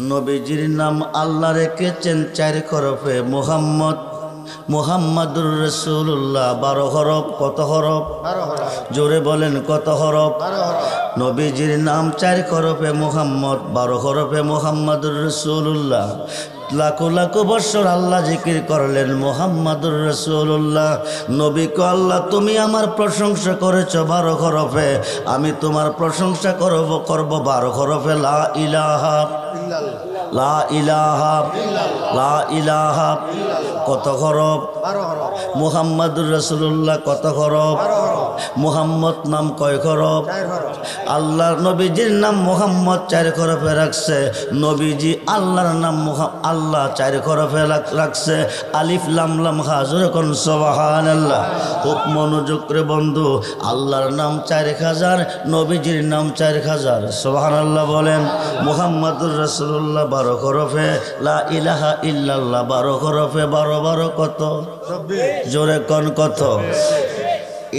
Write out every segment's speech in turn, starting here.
নবীজির নাম আল্লাহ রেখেছেন চার হরফে মুহাম্মদ, মুহাম্মাদুর রাসূলুল্লাহ। 12 হরফ। কত হরফ? জোরে বলেন কত হরফ? নবীজির নাম 4 হরফে মুহাম্মদ, 12 হরফে মুহাম্মাদুর রাসূলুল্লাহ। লাখো লাখো বছর আল্লাহ জিকির করলেন মুহাম্মাদুর রাসূলুল্লাহ। নবীকে আল্লাহ তুমি আমার প্রশংসা করেছ 12 হরফে, আমি তোমার প্রশংসা করব 12 হরফে। লা ইলাহা ইল্লাল্লাহ, লা ইলাহা ইল্লাল্লাহ, লা ইলাহা। কত হরফ? মুহাম্মাদুর রাসূলুল্লাহ কত হরফ? মুহাম্মদ নাম কয় হরফ? আল্লাহর নবীজির নাম মুহাম্মদ 4 হরফে রাখছে। নবীজি আল্লাহর নাম আল্লাহ 4 হরফে রাখছে। আলিফ লাম লাম হা। জোরে কোন সুবহানাল্লাহ। খুব মনোযোগ করে বন্ধু, আল্লাহর নাম 4000, নবীজির নাম 4000। সুবহানাল্লাহ বলেন। মুহাম্মাদুর রাসূলুল্লাহ 12 হরফে, লা ইলাহা ইল্লাল্লাহ 12 হরফে। 12 12 কত? 24। জোরে কোন কত?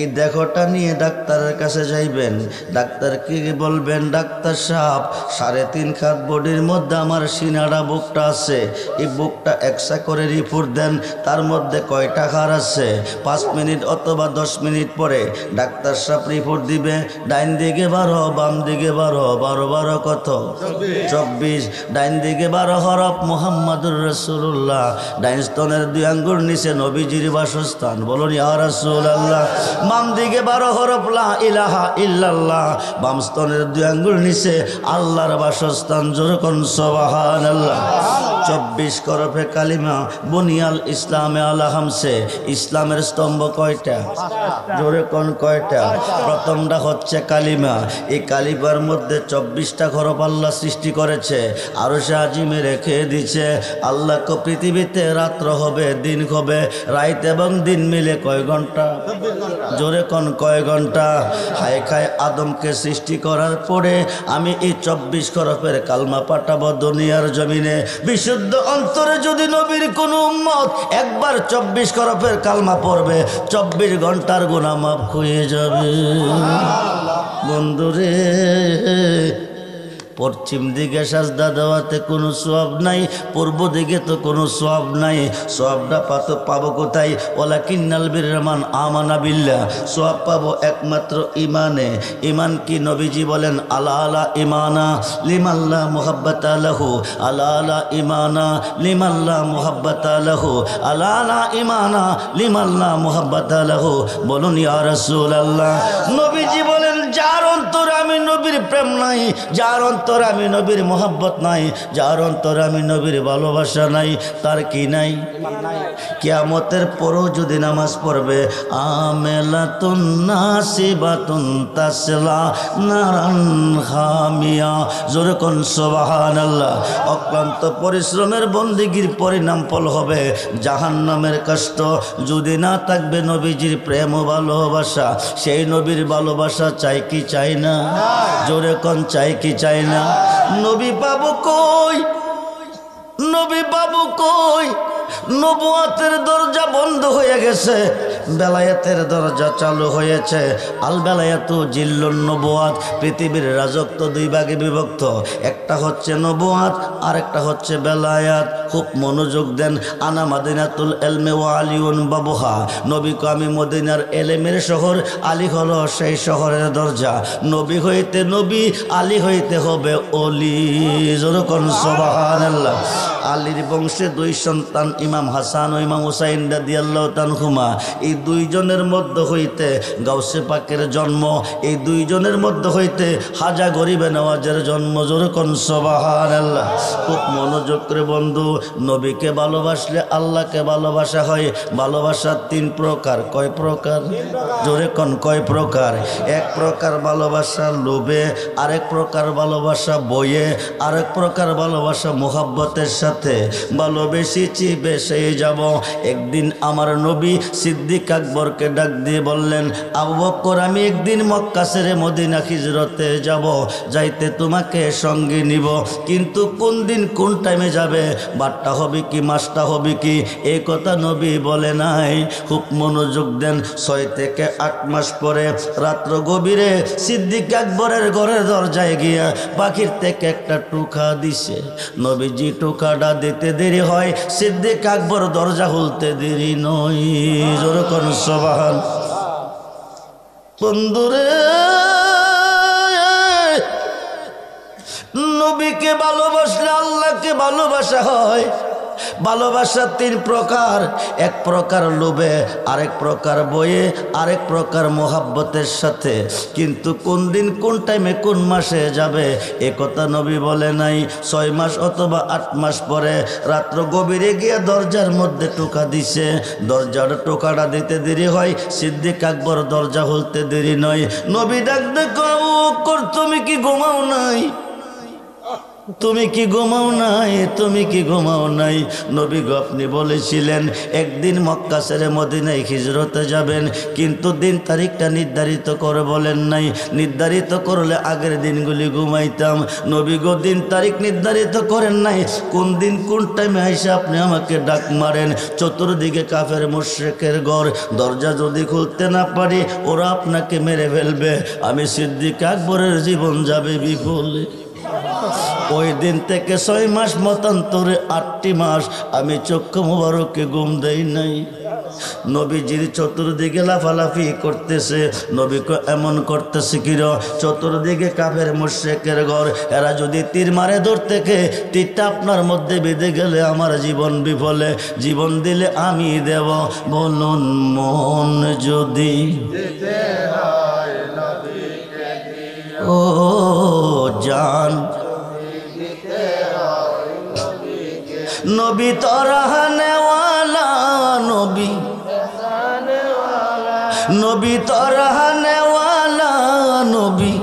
এই দেখোটা নিয়ে ডাক্তারের কাছে যাইবেন। ডাক্তার কি বলবেন? ডাক্তার সাহেব 3.5 খাত বডির মধ্যে আমার সিনারা বুকটা আছে, এই বুকটা এক্সা করে রিপোর্ট দেন, তার মধ্যে কয়টা হাড় আছে। 5 মিনিট অথবা 10 মিনিট পরে ডাক্তার সাহেব রিপোর্ট দিবে। ডাইন দিকে 12, বাম দিকে 12। 12 12 কত? 24। ডাইন দিকে 12 হরফ মুহাম্মাদুর রাসূলুল্লাহ। ডাইন স্তনের 2 আঙ্গুল নিচে নবীজির বাসস্থান। বলুন ইয়া রাসূলুল্লাহ। বাম দিকে 12 হরফ লা ইলাহা ইল্লাল্লাহ। বাম স্তনের 2 আঙ্গুল নিচে আল্লাহর বাসস্থান। জোরে কোন সুবহানাল্লাহ। 24 হরফে কালিমা। বুনিয়াল ইসলামে আলা হামসে। ইসলামের স্তম্ভ কয়টা? জোরে কোন কয়টা? প্রথমটা হচ্ছে কালিমা। এই কালিমার মধ্যে 24টা হরফ আল্লাহ সৃষ্টি করেছে, আরশে আজিমে রেখে দিয়েছে। আল্লাহ কো পৃথিবীতে রাত্র হবে, দিন হবে, রাত এবং দিন মিলে কয় ঘন্টা? জোরে কোন কয় ঘন্টা? হায় খায় আদমকে সৃষ্টি করার পরে আমি এই 24 হরফের কালমা পাঠাবো দুনিয়ার জমিনে। বিশুদ্ধ অন্তরে যদি নবীর কোন উম্মত একবার 24 হরফের কালমা পড়বে, 24 ঘন্টার গুনাহ মাফ হয়ে যাবে। বন্ধুরে, পশ্চিম দিকে সাজদা দেওয়াতে কোনো সওয়াব নাই, পূর্ব দিকে তো কোনো সওয়াব নাই। সওয়াবটা পাবো কোথায়? ওয়ালাকিন্নাল বিররা মান আমানা বিল্লাহ। সওয়াব পাবো একমাত্র ইমানে। ইমান কি? নবীজি বলেন আলা আলা ইমানা লিমাল্লাহ মুহাব্বাতা লাহু, আলা আলা ইমানা লিমাল্লাহ মুহাব্বাতা লাহু, আলা আলা ইমানা লিমাল্লাহ মুহাব্বাতা লাহু। বলুন ইয়া রাসূলুল্লাহ। নবীজি বলেন যার অন্তরে আমি নবীর প্রেম নাই, যার অন্তরে আমি নবীর মোহাব্বত নাই, যার অন্তরে আমি নবীর ভালোবাসা নাই, তার কি নাই? কিয়ামতের পরও যদি নামাজ পড়বে, আমেলাতুন নাসিবাতুন তাসলা নারান হামিয়া। জোরে কোন সুবহানাল্লাহ। অক্লান্ত পরিশ্রমের বন্দেগীর পরিণাম ফল হবে জাহান্নামের কষ্ট। যদি না থাকবে নবীজির প্রেম ও ভালোবাসা, সেই নবীর ভালোবাসা চাই কি চাই না? জোরে কোন চাই কি চাই না? নবী পাবো কই? নবী পাবো কই? নবুয়াতের দরজা বন্ধ হয়ে গেছে, বেলায়েতের দরজা চালু হয়েছে। আল বেলায়াতু জিল্লুন নবুয়াত। পৃথিবীর রাজত্ব 2 ভাগে বিভক্ত, একটা হচ্ছে নবুয়াত আর একটা হচ্ছে বেলায়াত। খুব মনোযোগ দেন। আনা মাদিনাতুল ইলমি ওয়া আলিউন বাবুহা। নবীকে আমি মদিনার এলেমের শহর, আলী হলো সেই শহরের দরজা। নবী হইতে নবী, আলী হইতে হবে অলি। যখন সুবহানাল্লাহ। আলীর বংশে 2 সন্তান, ইমাম হাসান ও ইমাম হুসাইন রাদিয়াল্লাহু তাআলা। এই 2 জনের মধ্যে হইতে গাউসে পাকের জন্ম। এই 2 জনের মধ্যে হইতে হাজা গরিবে নওয়াজের জন্ম। যখন সুবহানাল্লাহ। খুব মনোযোগ করে বন্ধু, নবীকে ভালোবাসলে আল্লাহকে ভালোবাসা হয়। ভালোবাসা 3 প্রকার। কয় প্রকার? জোরে কোন কয় প্রকার? 1 প্রকার ভালোবাসা লোভে, আরেক প্রকার ভালোবাসা বইয়ে, আরেক প্রকার ভালোবাসা মুহাব্বতের সাথে। সাথে ভালোবেসেছি বেসে যাব। একদিন আমার নবী সিদ্দিক আকবরকে ডাক দিয়ে বললেন, আবু বকর, আমি একদিন মক্কা ছেড়ে মদিনা হিজরতে যাব, যাইতে তোমাকে সঙ্গে নিব, কিন্তু কোন দিন কোন টাইমে যাবে, বারটা হবে কি মাসটা হবে কি, এই কথা নবী বলে নাই। খুব মনোযোগ দেন। 6 থেকে 8 মাস পরে রাত্র গভীরে সিদ্দিক আকবরের ঘরের দরজায় গিয়া পাখির থেকে একটা টোকা দিছে। নবীজি টোকাটা দিতে দেরি হয়, সিদ্দিক আকবর দরজা খুলতে দেরি নয়। জোরে কোন সুবহান। বন্ধুরে, নবীকে ভালোবাসলে আল্লাহকে ভালোবাসা হয়। ভালোবাসা 3 প্রকার, এক প্রকার লোভে, আরেক প্রকার বয়ে, আরেক প্রকার মোহাব্বতের সাথে। কিন্তু কোন দিন কোন টাইমে কোন মাসে যাবে এ কথা নবী বলে নাই। 6 মাস অথবা 8 মাস পরে রাত্র গভীরে গিয়ে দরজার মধ্যে টোকা দিছে। দরজার টোকাটা দিতে দেরি হয়, সিদ্দিক আকবর দরজা খুলতে দেরি নয়। নবী ডাক দেখো, আবু বকর, তুমি কি ঘুমাও নাই? তুমি কি ঘুমাও নাই? তুমি কি ঘুমাও নাই? নবী গো, আপনি বলেছিলেন একদিন মক্কা ছেড়ে মদিনায় হিজরতে যাবেন, কিন্তু দিন তারিখটা নির্ধারিত করে বলেন নাই। নির্ধারিত করলে আগের দিনগুলি ঘুমাইতাম। নবী গো, দিন তারিখ নির্ধারিত করেন নাই, কোন দিন কোন টাইমে আইসে আপনি আমাকে ডাক মারেন। চতুর্দিকে কাফের মুশরিকের ঘর, দরজা যদি খুলতে না পারি ওরা আপনাকে মেরে ফেলবে, আমি সিদ্দিক আকবরের জীবন যাবে বিফলে। ওই দিন থেকে 6 মাস মতান্তরে 8টি মাস আমি চক্ষু মোবারকে ঘুম দেই নাই। নবীজির চতুর্দিকে লাফালাফি করতেছে। নবীকে এমন করতেছে কির, চতুর্দিকে কাফের মুশরিকের ঘর, এরা যদি তীর মারে দূর থেকে, তীরটা আপনার মধ্যে বেঁধে গেলে আমার জীবন বিফলে, জীবন দিলে আমি দেব। বলুন মন যদি ও জান, নবী তরহানেওয়ালা, নবী নবী তরহানেওয়ালা, নবী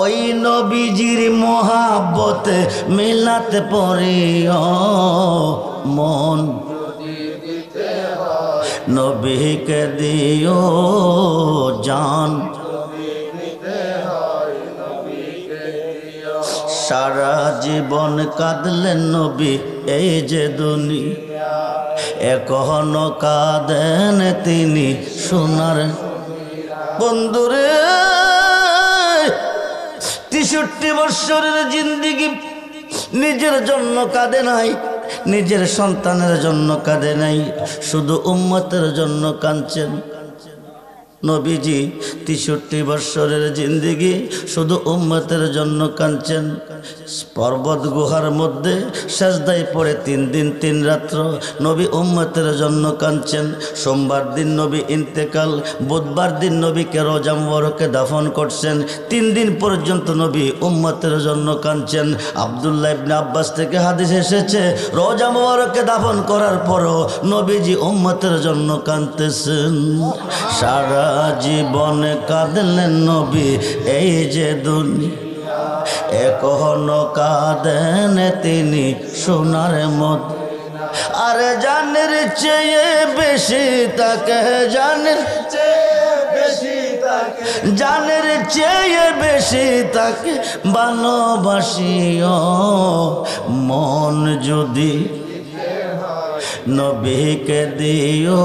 ওই নবীজির মোহাব্বতে মিলাতে পড়িও মন, নবীকে দিও জান। সারা জীবন কাঁদলেন নবী এই যে দুনিয়া, এখনো কাঁদেন তিনি সোনার। বন্ধুরে, 63 বৎসরের জিন্দিগি নিজের জন্য কাঁদে নাই, নিজের সন্তানের জন্য কাঁদে নাই, শুধু উম্মতের জন্য কাঁদছেন। নবীজি 63 বৎসরের জিন্দিগি শুধু উম্মতের জন্য কাঁদছেন। পর্বত গুহার মধ্যে সেজদায় পড়ে 3 দিন 3 রাত্র নবী উম্মতের জন্য কাঁদছেন। সোমবার দিন নবী ইন্তেকাল, বুধবার দিন নবীকে রওজা মুবারকে দাফন করছেন। 3 দিন পর্যন্ত নবী উম্মতের জন্য কাঁদছেন। আব্দুল্লাহ ইবনে আব্বাস থেকে হাদিস এসেছে, রওজা মুবারকে দাফন করার পরও নবীজি উম্মতের জন্য কাঁদতেছেন। সারা জীবনে কাঁদলেন নবী এই যে দুনিয়া, এখনো কাঁদেন তিনি সোনার মদিনা। আরে জানের চেয়ে বেশি তাকে, জানের জানের চেয়ে বেশি তাকে ভালোবাসিও মন যদি, নবীকে দিও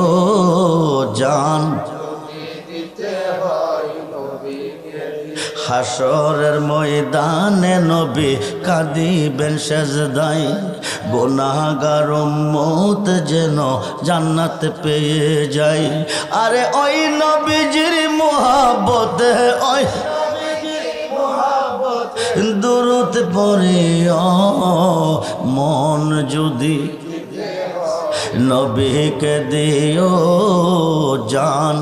জান। হাসরের ময়দানে নবী কাঁদিবেন সেজদায়, গুনাহগার উম্মত যেন জান্নাত পেয়ে যায়। আরে ওই নবীজির মোহাব্বতে, ওই দুরূদ পড়িও মন যদি, নবীকে দিও জান।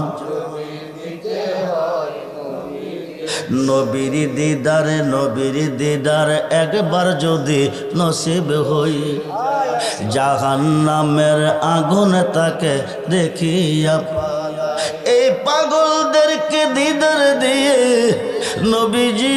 নবীর দিদারে, নবীর দিদার একবার যদি নসিব হই, জাহান্নামের আগুন তাকে দেখিয়া, এই পাগলদেরকে দিদার দিয়ে নবীজি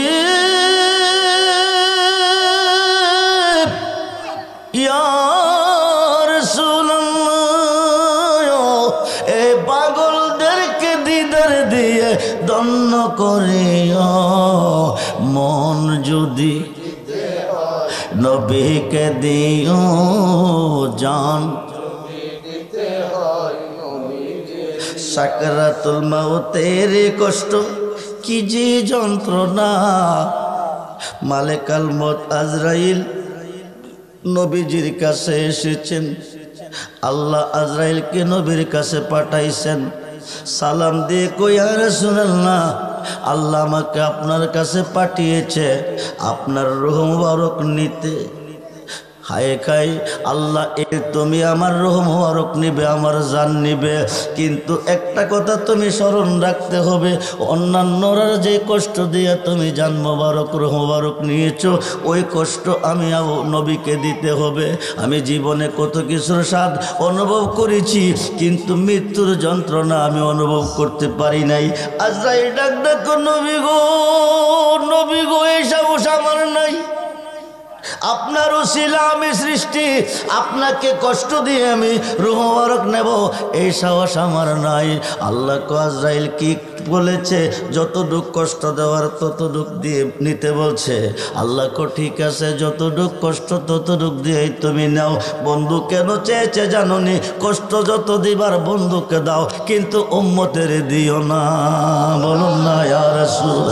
করিও মন যদি নবীকে দিও জান সাকরাতুল মাউতের কষ্ট কি যে যন্ত্রণা মালেকাল মত আজরাইল নবীজির কাছে এসেছেন আল্লাহ আজরাইলকে নবীর কাছে পাঠাইছেন সালাম দিয়ে কই ইয়া রাসূলুল্লাহ আল্লাহ আমাকে আপনার কাছে পাঠিয়েছে আপনার রূহ মুবারক নিতে হায় খাই আল্লাহ তুমি আমার রূহ মুবারক নিবে আমার জান নিবে কিন্তু একটা কথা তুমি স্মরণ রাখতে হবে অন্যান্যরা যে কষ্ট দিয়ে তুমি জান মুবারক রূহ মুবারক নিয়েছো ওই কষ্ট আমি নবীকে দিতে হবে আমি জীবনে কত কিছুর স্বাদ অনুভব করেছি কিন্তু মৃত্যুর যন্ত্রণা আমি অনুভব করতে পারি নাই আজরাইল ডাক ডাকো নবী গো এইসব আমার নাই আপনার উসিলা আমি সৃষ্টি আপনাকে কষ্ট দিয়ে আমি রূহ মুবারক নেব এই সাহস আমার নাই আল্লাহ আজরাইল কি বলেছে যতটুক কষ্ট দেওয়ার ততটুক দিয়ে নিতে বলছে আল্লাহ কো ঠিক আছে যতটুক কষ্ট ততটুক দিয়ে তুমি নাও বন্ধু কেন চেয়েছে জানোনি কষ্ট যত দিবার বন্ধুকে দাও কিন্তু উম্মতের দিও না বলুন না ইয়া রাসূল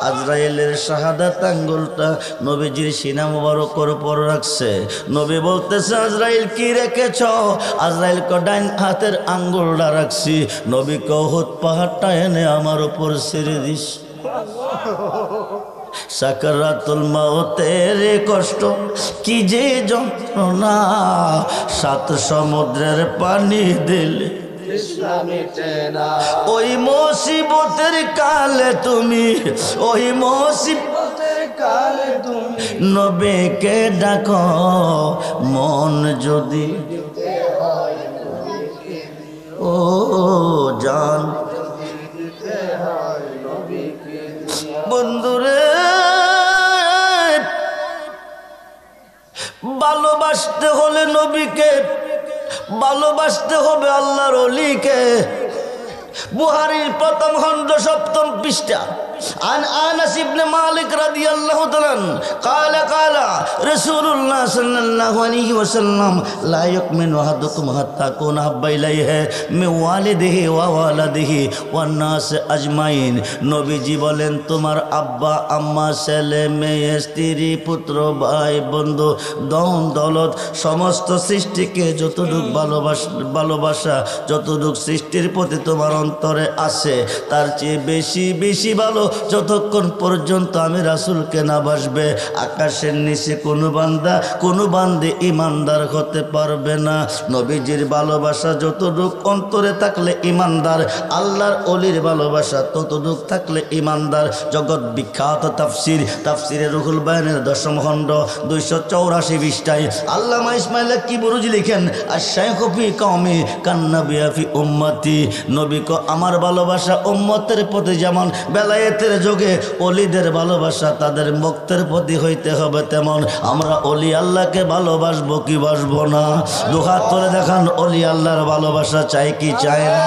আজরাইলের শাহাদাত আঙ্গুলটা নবীজির সিনা মুবারকের উপর রাখছে নবী বলতেছে আজরাইল কি রেখেছ আজরাইল কো ডাইন হাতের আঙ্গুলটা রাখছি নবী কো উহুদ পাহাড়টা এনে আমার উপর ছেড়ে দিস সাকরাতুল মাউতের কষ্ট কি যে যন্ত্রণা সাত সমুদ্রের পানি দিলে ওই মুসিবতের কালে তুমি ওই মুসিবতের কালে তুমি নবীকে ডাকো মন যদি ও জান বন্ধুরে ভালোবাসতে হলে নবীকে ভালোবাসতে হবে আল্লাহর ওলিকে বুহারীর প্রথম খণ্ড 7ম পৃষ্ঠা عن أنس بن مالك رضي الله تعالى قال رسول الله صلى الله عليه وسلم لا يؤمن أحدكم حتى أكون أحب إليه من والده وولده والناس أجمعين নবীজি বলেন তোমার আব্বা আম্মা ছেলে মেয়ে স্ত্রী পুত্র ভাই বন্ধু ধন দৌলত সমস্ত সৃষ্টিকে যতটুক ভালোবাসা যতটুক সৃষ্টির প্রতি তোমার অন্তরে আছে তার চেয়ে বেশি বেশি ভালো যতক্ষণ পর্যন্ত আমি রাসূলকে না বাসবে আকাশের নিচে কোনো বান্দে ইমানদার হতে পারবে না নবীজির ভালোবাসা যতটুক অন্তরে থাকলে ইমানদার আল্লাহর ওলির ভালোবাসা ততটুক থাকলে ইমানদার জগৎ বিখ্যাত তাফসিরে রুহুল বায়ানের 10ম খণ্ড 284 পৃষ্ঠায় আল্লামা ইসমাইল কি বুরুজি লিখেন আশ-শাইখু ফি কওমি কান্নাবী ফি উম্মতি নবী কো আমার ভালোবাসা উম্মতের প্রতি যেমন বেলায়েতের যোগে ওলিদের ভালোবাসা তাদের মুক্তের প্রতি হইতে হবে তেমন আমরা ওলি আল্লাহকে ভালোবাসবো কি বাসবো না দুহাত তুলে দেখান ওলি আল্লাহর ভালোবাসা চাই কি চায় না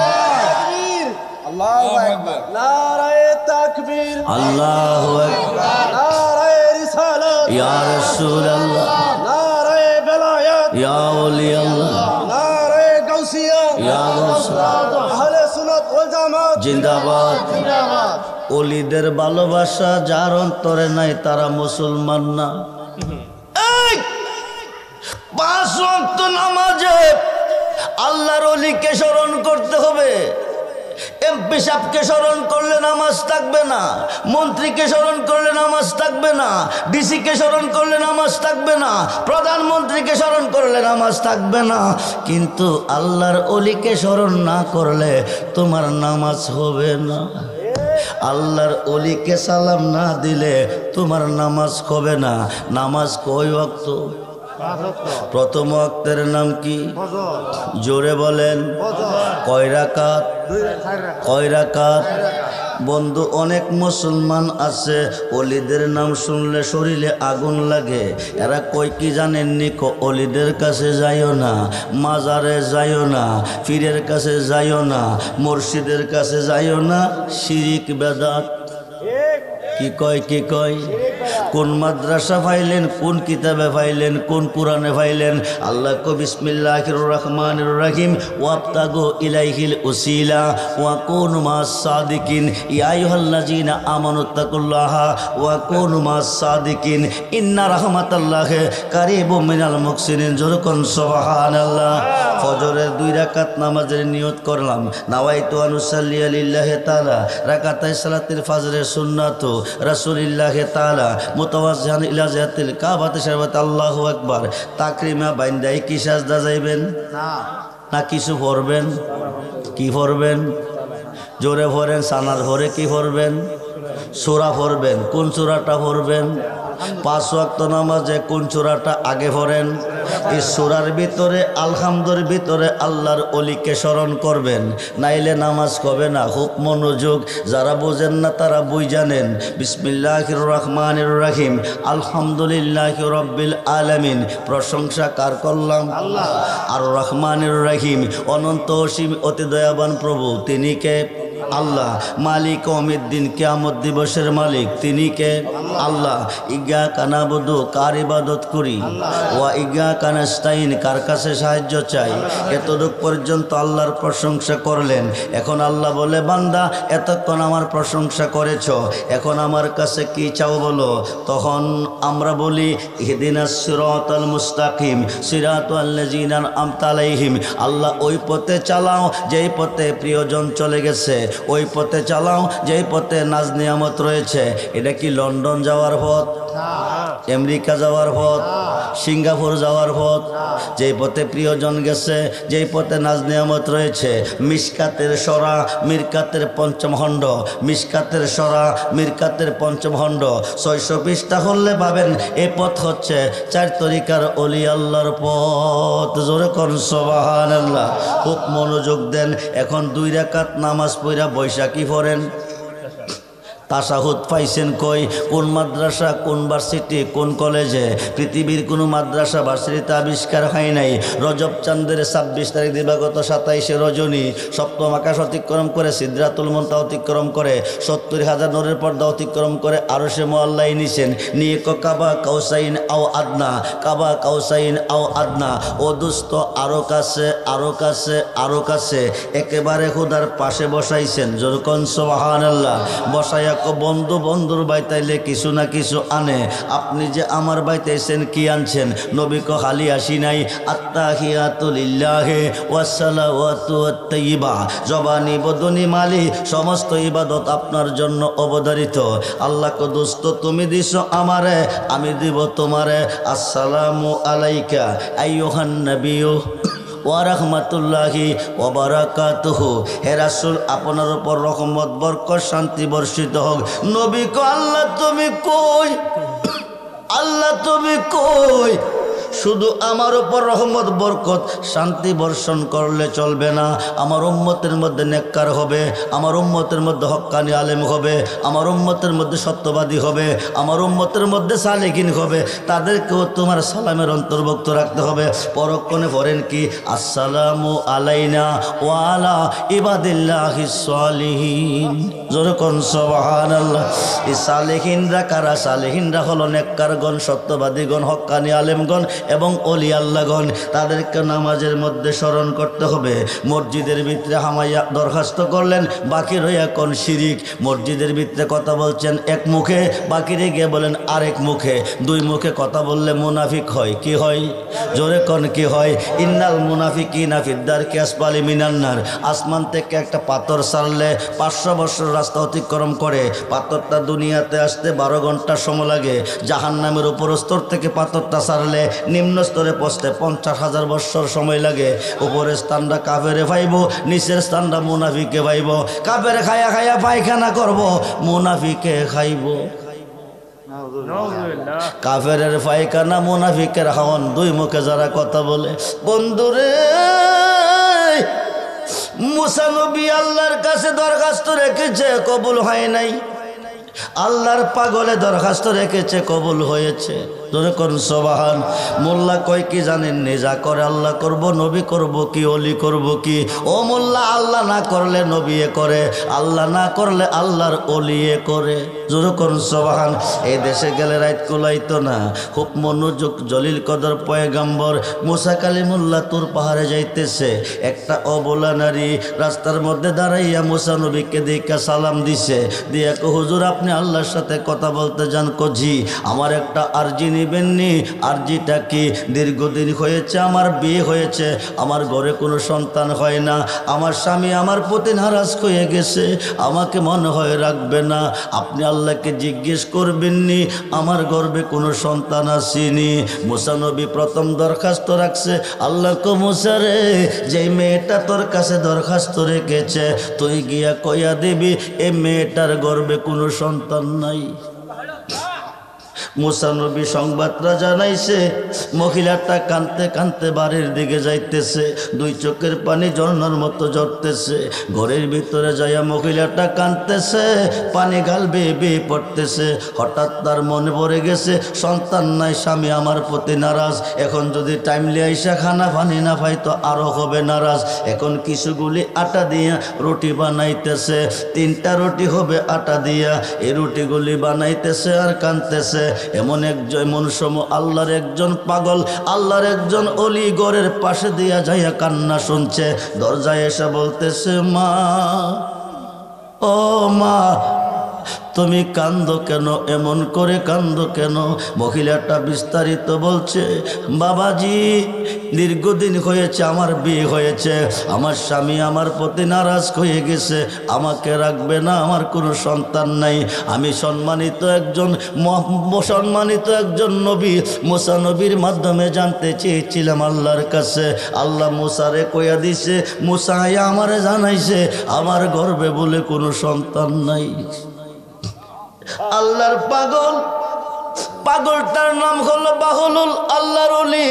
আল্লাহু আকবার নারায়ে তাকবীর আল্লাহু আকবার নারায়ে রিসালাত ইয়া রাসূলুল্লাহ নারায়ে বেলায়েত ইয়া ওলি আল্লাহ নারায়ে গাউসিয়া ইয়া গাউসিয়া আহলে সুন্নাত ওয়াল জামাত জিন্দাবাদ জিন্দাবাদ ওলিদের ভালোবাসা যার অন্তরে নাই তারা মুসলমান না এই 5 ওয়াক্ত নামাজে আল্লাহর ওলিকে স্মরণ করতে হবে এমপি সাহেবকে স্মরণ করলে নামাজ থাকবে না মন্ত্রীকে স্মরণ করলে নামাজ থাকবে না ডিসিকে স্মরণ করলে নামাজ থাকবে না প্রধানমন্ত্রীকে স্মরণ করলে নামাজ থাকবে না কিন্তু আল্লাহর ওলিকে স্মরণ না করলে তোমার নামাজ হবে না আল্লাহর ওলিকে সালাম না দিলে তোমার নামাজ হবে না নামাজ কয় ওয়াক্ত প্রথম ওয়াক্তের নাম কি জোরে বলেন কয় রাকাত বন্ধু অনেক মুসলমান আছে অলিদের নাম শুনলে শরীরে আগুন লাগে। এরা কই কি জানেননি, অলিদের কাছে যাইও না, মাজারে যাইও না, পীরের কাছে যাইও না, মুর্শিদের কাছে যাইও না, শিরিক বেদাত। কি কয় কি কয়? কোন মাদ্রাসা পাইলেন, কোন কিতাবে পাইলেন, কোন কোরআনে পাইলেন? আল্লাহ কো বিসমিল্লাহির রহমানির রহিম ওয়াবতাগু ইলাইহিল উসিলা ওয়া কুনু মাস সাদিকিন ইয়া আইয়ুহাল্লাযিনা আমানুত্তাকুল্লাহা ওয়া কুনু মাস সাদিকিন ইন্না রাহমাতাল্লাহি কারীবুম মিনাল মুহসিনিন। জোরকন সুবহানাল্লাহ। ফজরের 2 রাকাত নামাজের নিয়ত করলাম, নাওয়াইতু আনুসাল্লি লিল্লাহি তাআলা রাকাতাই সালাতুল ফজরের সুন্নাত রাসূলিল্লাহ তাআলা মুতাওয়াজ্জিহান ইলা জিহাতিল কাবাতি শরীফাত। আল্লাহু আকবার। তাকরিমা বাইন্দাই কি সাজদা যাইবেন না কিছু পড়বেন? কি পড়বেন? জোরে পড়েন। সানার পরে কি পড়বেন? সূরা পড়বেন। কোন সূরাটা পড়বেন? 5 ওয়াক্ত নামাজে কোন সূরাটা আগে পড়েন? এই সূরার ভিতরে আলহামদুর ভিতরে আল্লাহর ওলিকে স্মরণ করবেন, নাইলে নামাজ হবে না। খুব মনোযোগ, যারা বোঝেন না তারা বুঝ জানেন। বিসমিল্লাহির রহমানির রহিম আলহামদুলিল্লাহি রাব্বিল আলামিন। প্রশংসা কার করলাম? আল্লাহ। আর রহমানির রহিম অনন্ত অসীম অতি দয়াবান প্রভু, তিনি কে? আল্লাহ। মালিক ইয়াউমিদ্দিন, কিয়ামত দিবসের মালিক, তিনি কে? আল্লাহ। ইয়্যাকা না'বুদু, কার ইবাদত করি? ওয়া ইয়্যাকা নাস্তাইন, কার কাছে সাহায্য চাই? এতটুক পর্যন্ত আল্লাহর প্রশংসা করলেন। এখন আল্লাহ বলে, বান্দা এতক্ষণ আমার প্রশংসা করেছ, এখন আমার কাছে কি চাও বলো? তখন আমরা বলি, ইহদিনাস সিরাতাল মুস্তাকিম সিরাতাল লাযিনা আন'আমতা আলাইহিম। আল্লাহ ওই পথে চালাও যেই পথে প্রিয়জন চলে গেছে, ওই পথে চালাও যেই পথে নাজ নিয়ামত রয়েছে। এটা কি লন্ডন যাওয়ার পথ? আমেরিকা যাওয়ার পথ? সিঙ্গাপুর যাওয়ার পথ? যেই পথে প্রিয়জন গেছে, যেই পথে নাজ নিয়ামত রয়েছে। মিশকাতের সরা মিরকাতের পঞ্চম খণ্ড, মিশকাতের সরা মিরকাতের পঞ্চম খণ্ড 600 পৃষ্ঠা হলে পাবেন এই পথ হচ্ছে 4 তরিকার অলি আল্লাহর পথ। জোরে কোন সুবহানাল্লাহ। খুব মনোযোগ দেন। এখন 2 রাকাত নামাজ পড়া বৈশাখী পড়েন। তাশাহুদ পাইছেন কই? কোন মাদ্রাসা, কোন ভার্সিটি, কোন কলেজে? পৃথিবীর কোনো মাদ্রাসা ভার্সিটিতে আবিষ্কার হয় নাই। রজব চাঁদের 26 তারিখ দিবাগত 27শে রজনী সপ্তম আকাশ অতিক্রম করে সিদরাতুল মুনতাহা অতিক্রম করে 70,000 নূরের পর্দা অতিক্রম করে আরশে মুআল্লায় নিছেন। নিয়ে কাবা কাউসাইন আও আদনা, কাবা কাউসাইন আও আদনা। ও দোস্ত, আরো কাছে, আরো কাছে, আরো কাছে, একেবারে খুদার পাশে বসাইছেন। জোরকন সুবহানাল্লাহ। বসাইয়া বন্ধু বন্ধুর বাইতাইলে কিছু না কিছু আনে। আপনি যে আমার বাইতাইছেন, কি আনছেন? নবী কো খালি আসি নাই। আত্তাহিয়াতু লিল্লাহি ওয়াসসালাওয়াতু ওয়াত-তাইয়্যিবা, জবানি বদনি মালি সমস্ত ইবাদত আপনার জন্য অবধারিত। আল্লাহ কো দোস্ত, তুমি দিছো আমারে, আমি দিব তোমারে। আসসালামু আলাইকা আইয়ুহান নবিয়্যু ওয়া রাহমাতুল্লাহি ওয়া বারাকাতুহু। হে রাসূল, আপনার উপর রহমত বরকত শান্তি বর্ষিত হোক। নবী কো, আল্লাহ তুমি কই? আল্লাহ তুমি কই? শুধু আমার উপর রহমত বরকত শান্তি বর্ষণ করলে চলবে না। আমার উম্মতের মধ্যে নেককার হবে, আমার উম্মতের মধ্যে হক্কানি আলেম হবে, আমার উম্মতের মধ্যে সত্যবাদী হবে, আমার উম্মতের মধ্যে সালেকিন হবে। তাদেরকেও তোমার সালামের অন্তর্ভুক্ত রাখতে হবে। পরক্ষণে পড়েন কি? আসসালামু আলাইনা ওয়া আলা ইবাদিল্লাহিস সালিহিন। জোরে কোন সুবহানাল্লাহ। এই সালেহিনরা কারা? সালেহিনরা হলো নেককারগণ, সত্যবাদীগণ, হক্কানি আলেমগণ এবং অলি আল্লাহগণ। তাদেরকে নামাজের মধ্যে স্মরণ করতে হবে। মসজিদের ভিতরে হামাইয়া দরখাস্ত করলেন, বাকি রইয়া কোন শিরিক। মসজিদের ভিতরে কথা বলছেন এক মুখে, বাকিরে গিয়ে বলেন আরেক মুখে। 2 মুখে কথা বললে মুনাফিক হয়। কি হয়? জোরে কোন কি হয়? ইন্নাল মুনাফিকিনা ফিদ দারকি আসফালি মিনান নার। আসমান থেকে একটা পাথর ছাড়লে 500 বছর রাস্তা অতিক্রম করে। পাথরটা দুনিয়াতে আসতে 12 ঘন্টা সময় লাগে। জাহান্নামের উপর স্তর থেকে পাথরটা ছাড়লে নিম্ন স্তরে পৌঁছতে 50,000 বছর সময় লাগে। উপরের স্থানটা কাফেরে পাইব, নিচের স্থানটা মুনাফিকে পাইব। কাফেরে খায়া খায়া পায়খানা করব, মুনাফিকে খাইব। কাফেরের পায়খানা, মুনাফিকের হাওয়ান, 2 মুখে যারা কথা বলে। বন্ধুরে, মুসা নবী আল্লাহর কাছে দরখাস্ত রেখেছে, কবুল হয় নাই। আল্লাহর পাগলে দরখাস্ত রেখেছে, কবুল হয়েছে। জোরে করুন সুবহান। মোল্লা কয় কি জানেন, যা করে আল্লাহ করব, নবী করব কি, অলি করব কি? ও মোল্লা, আল্লাহ না করলে নবীয়ে করে, আল্লাহ না করলে আল্লাহর অলিয়ে করে। জোরে করুন সুবহান। এই দেশে গেলে রাত কুলাইতো না, খুব মনোযোগ। জলিল কদর পয়গাম্বর মুসা কালিমুল্লাহ তুর পাহাড়ে যাইতেছে। একটা অবলা নারী রাস্তার মধ্যে দাঁড়াইয়া মুসা নবীকে দেখা সালাম দিছে, দিয়া কো হুজুর আপনি আল্লাহর সাথে কথা বলতে যান? জি, আমার একটা আরজি নিবেননি। আরজিটা কি? দীর্ঘদিন হয়েছে আমার বিয়ে হয়েছে, আমার ঘরে কোনো সন্তান হয় না, আমার স্বামী আমার প্রতি নারাজ হয়ে গেছে, আমাকে মনে হয় রাখবে না। আপনি আল্লাহকে জিজ্ঞেস করবেননি আমার গর্ভে কোনো সন্তান আসেনি। মুসা নবী প্রথম দরখাস্ত রাখছে, আল্লাহ কো মুসা রে, যে মেয়েটা তোর কাছে দরখাস্ত রেখেছে তুই গিয়া কইয়া দিবি এ মেয়েটার গর্ভে কোনো সন্তান নাই। মুসা নবী সংবাদটা জানাইছে। মহিলাটা কাঁদতে কাঁদতে বাড়ির দিকে যাইতেছে, দুই চোখের পানি ঝর্ণার মতো ঝরতেছে। ঘরের ভিতরে যাইয়া মহিলাটা কাঁদতেছে, পানি গাল বেয়ে বেয়ে পড়তেছে। হঠাৎ তার মনে পড়ে গেছে সন্তান নাই, স্বামী আমার প্রতি নারাজ, এখন যদি টাইমলি আইসা খানা পানি না পাই তো আরো হবে নারাজ। এখন কিছুগুলি আটা দিয়া রুটি বানাইতেছে, 3টা রুটি হবে আটা দিয়া। এই রুটিগুলি বানাইতেছে আর কাঁদতেছে। এমন সময় আল্লাহর একজন পাগল, আল্লাহর একজন অলি ঘরের পাশে দিয়া যাইয়া কান্না শুনছে। দরজায় এসে বলতেছে, মা, ও মা, তুমি কান্দো কেন? এমন করে কান্দো কেন? মহিলাটা বিস্তারিত বলছে, বাবাজি, দীর্ঘদিন হয়েছে আমার বিয়ে হয়েছে, আমার স্বামী আমার প্রতি নারাজ হয়ে গেছে, আমাকে রাখবে না, আমার কোনো সন্তান নাই। আমি সম্মানিত একজন নবী, মুসা নবীর মাধ্যমে জানতে চেয়েছিলাম আল্লাহর কাছে। আল্লাহ মুসারে কইয়া দিছে, মুসা আমারে জানাইছে আমার গর্ভে বলে কোনো সন্তান নাই। আল্লাহর পাগলটার নাম হলো বাহলুল, আল্লাহর ওলি।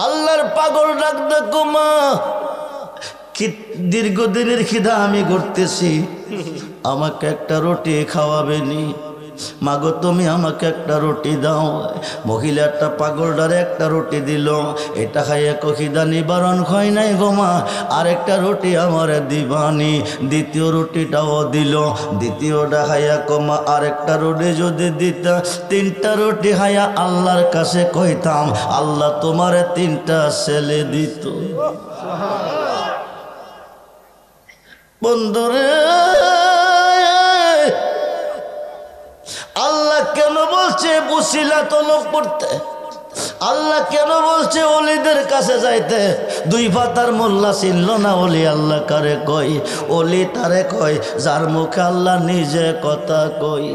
আল্লাহর পাগল ডাক দেখো, মা, দীর্ঘদিনের খিদা আমি করতেছি, আমাকে একটা রুটি খাওয়াবেনি? মাগো তুমি আমাকে একটা রুটি দাও। মহিলাটা পাগলটারে একটা রুটি দিল, এটা খাইয়া খিদা নিবারণ হয় নাই গো মা, আরেকটা রুটি আমার দিবানি। দ্বিতীয় রুটিটাও দিল, দ্বিতীয়টা খাইয়া কমা আরেকটা রুটি যদি দিতা, 3টা রুটি খাইয়া আল্লাহর কাছে কইতাম আল্লাহ তোমারে 3টা ছেলে দিত। বন্ধুরে, আল্লাহ কেন বলছে উসিলা তলব করতে? আল্লাহ কেন বলছে ওলিদের কাছে যাইতে? 2 পাতার মোল্লা চিনল না ওলি আল্লাহ কারে কই? ওলি তারে কই যার মুখে আল্লাহ নিজে কথা কই।